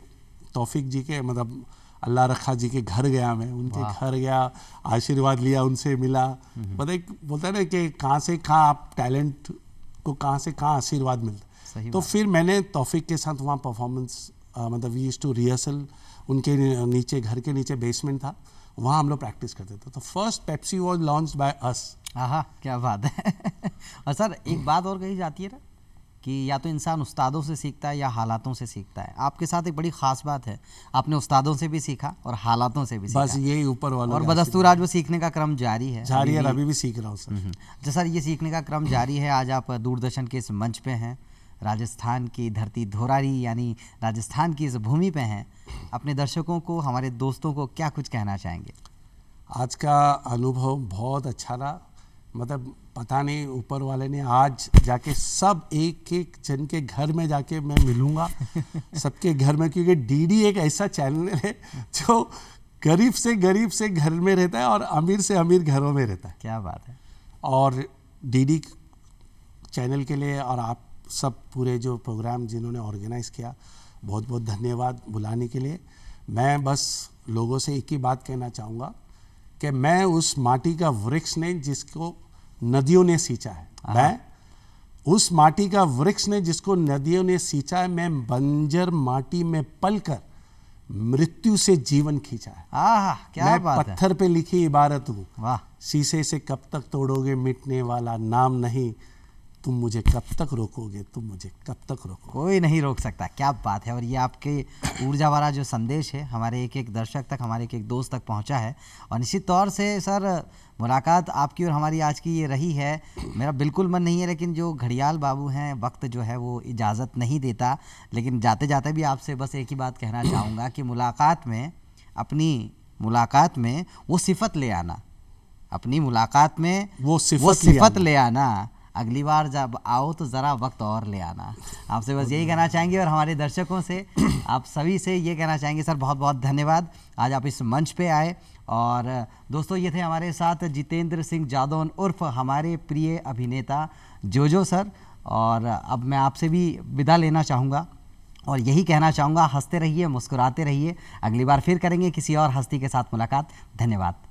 [SPEAKER 2] तौफिक जी के, मतलब अल्लाह रखा जी के घर गया, मैं उनके घर गया, आशीर्वाद लिया, उनसे मिला। पता बोलता है ना कि कहाँ से कहाँ आप टैलेंट को कहाँ से कहाँ आशीर्वाद मिलता। तो फिर मैंने तौफिक के साथ वहाँ परफॉर्मेंस, मतलब वी यूज्ड टू रिहर्सल, उनके नीचे, घर के नीचे बेसमेंट था, वहाँ हम लोग प्रैक्टिस करते थे। तो first Pepsi was launched by us.
[SPEAKER 1] आहा, क्या बात है। और सर एक बात और कही जाती है ना कि या तो इंसान उस्तादों से सीखता है या हालातों से सीखता है। आपके साथ एक बड़ी ख़ास बात है, आपने उस्तादों से भी सीखा और हालातों से भी सीखा।
[SPEAKER 2] बस यही ऊपर वाला,
[SPEAKER 1] और बदस्तूर आज वो सीखने का क्रम जारी है।
[SPEAKER 2] अभी भी सीख रहा हूँ सर।
[SPEAKER 1] तो सर ये सीखने का क्रम जारी है। आज आप दूरदर्शन के इस मंच पे हैं, राजस्थान की धरती धोरारी यानी राजस्थान की इस भूमि पे हैं। अपने दर्शकों को, हमारे दोस्तों को क्या कुछ कहना चाहेंगे?
[SPEAKER 2] आज का अनुभव बहुत अच्छा रहा। मतलब पता नहीं ऊपर वाले ने आज जाके सब एक एक जन के घर में जाके मैं मिलूंगा सबके घर में, क्योंकि डीडी एक ऐसा चैनल है जो गरीब से घर में रहता है और अमीर से अमीर घरों में रहता है।
[SPEAKER 1] क्या बात है।
[SPEAKER 2] और डीडी चैनल के लिए और आप सब पूरे जो प्रोग्राम जिन्होंने ऑर्गेनाइज किया, बहुत बहुत धन्यवाद बुलाने के लिए। मैं बस लोगों से एक ही बात कहना चाहूँगा कि मैं उस माटी का वृक्ष नहीं जिसको नदियों ने सींचा है, मैं उस माटी का वृक्ष ने जिसको नदियों ने सींचा है, मैं बंजर माटी में पलकर मृत्यु से जीवन खींचा है।
[SPEAKER 1] क्या
[SPEAKER 2] मैं
[SPEAKER 1] बात
[SPEAKER 2] पत्थर पे लिखी इबारत हूँ,
[SPEAKER 1] वाह।
[SPEAKER 2] शीशे से कब तक तोड़ोगे मिटने वाला नाम नहीं, तुम मुझे कब तक रोकोगे, तुम मुझे कब तक रोकोगे।
[SPEAKER 1] कोई नहीं रोक सकता। क्या बात है। और ये आपके ऊर्जा वाला जो संदेश है हमारे एक एक दर्शक तक, हमारे एक एक दोस्त तक पहुंचा है। और निश्चित तौर से सर मुलाकात आपकी और हमारी आज की ये रही है। मेरा बिल्कुल मन नहीं है, लेकिन जो घड़ियाल बाबू हैं, वक्त जो है वो इजाज़त नहीं देता। लेकिन जाते जाते भी आपसे बस एक ही बात कहना चाहूँगा कि मुलाकात में, अपनी मुलाकात में वो सिफत ले आना, अपनी मुलाकात में वो सिफत ले आना। अगली बार जब आओ तो ज़रा वक्त और ले आना। आपसे बस यही कहना चाहेंगे और हमारे दर्शकों से, आप सभी से ये कहना चाहेंगे सर बहुत बहुत धन्यवाद, आज आप इस मंच पे आए। और दोस्तों ये थे हमारे साथ जितेंद्र सिंह जादौन उर्फ हमारे प्रिय अभिनेता जोजो सर। और अब मैं आपसे भी विदा लेना चाहूँगा और यही कहना चाहूँगा, हंसते रहिए, मुस्कुराते रहिए। अगली बार फिर करेंगे किसी और हस्ती के साथ मुलाकात। धन्यवाद।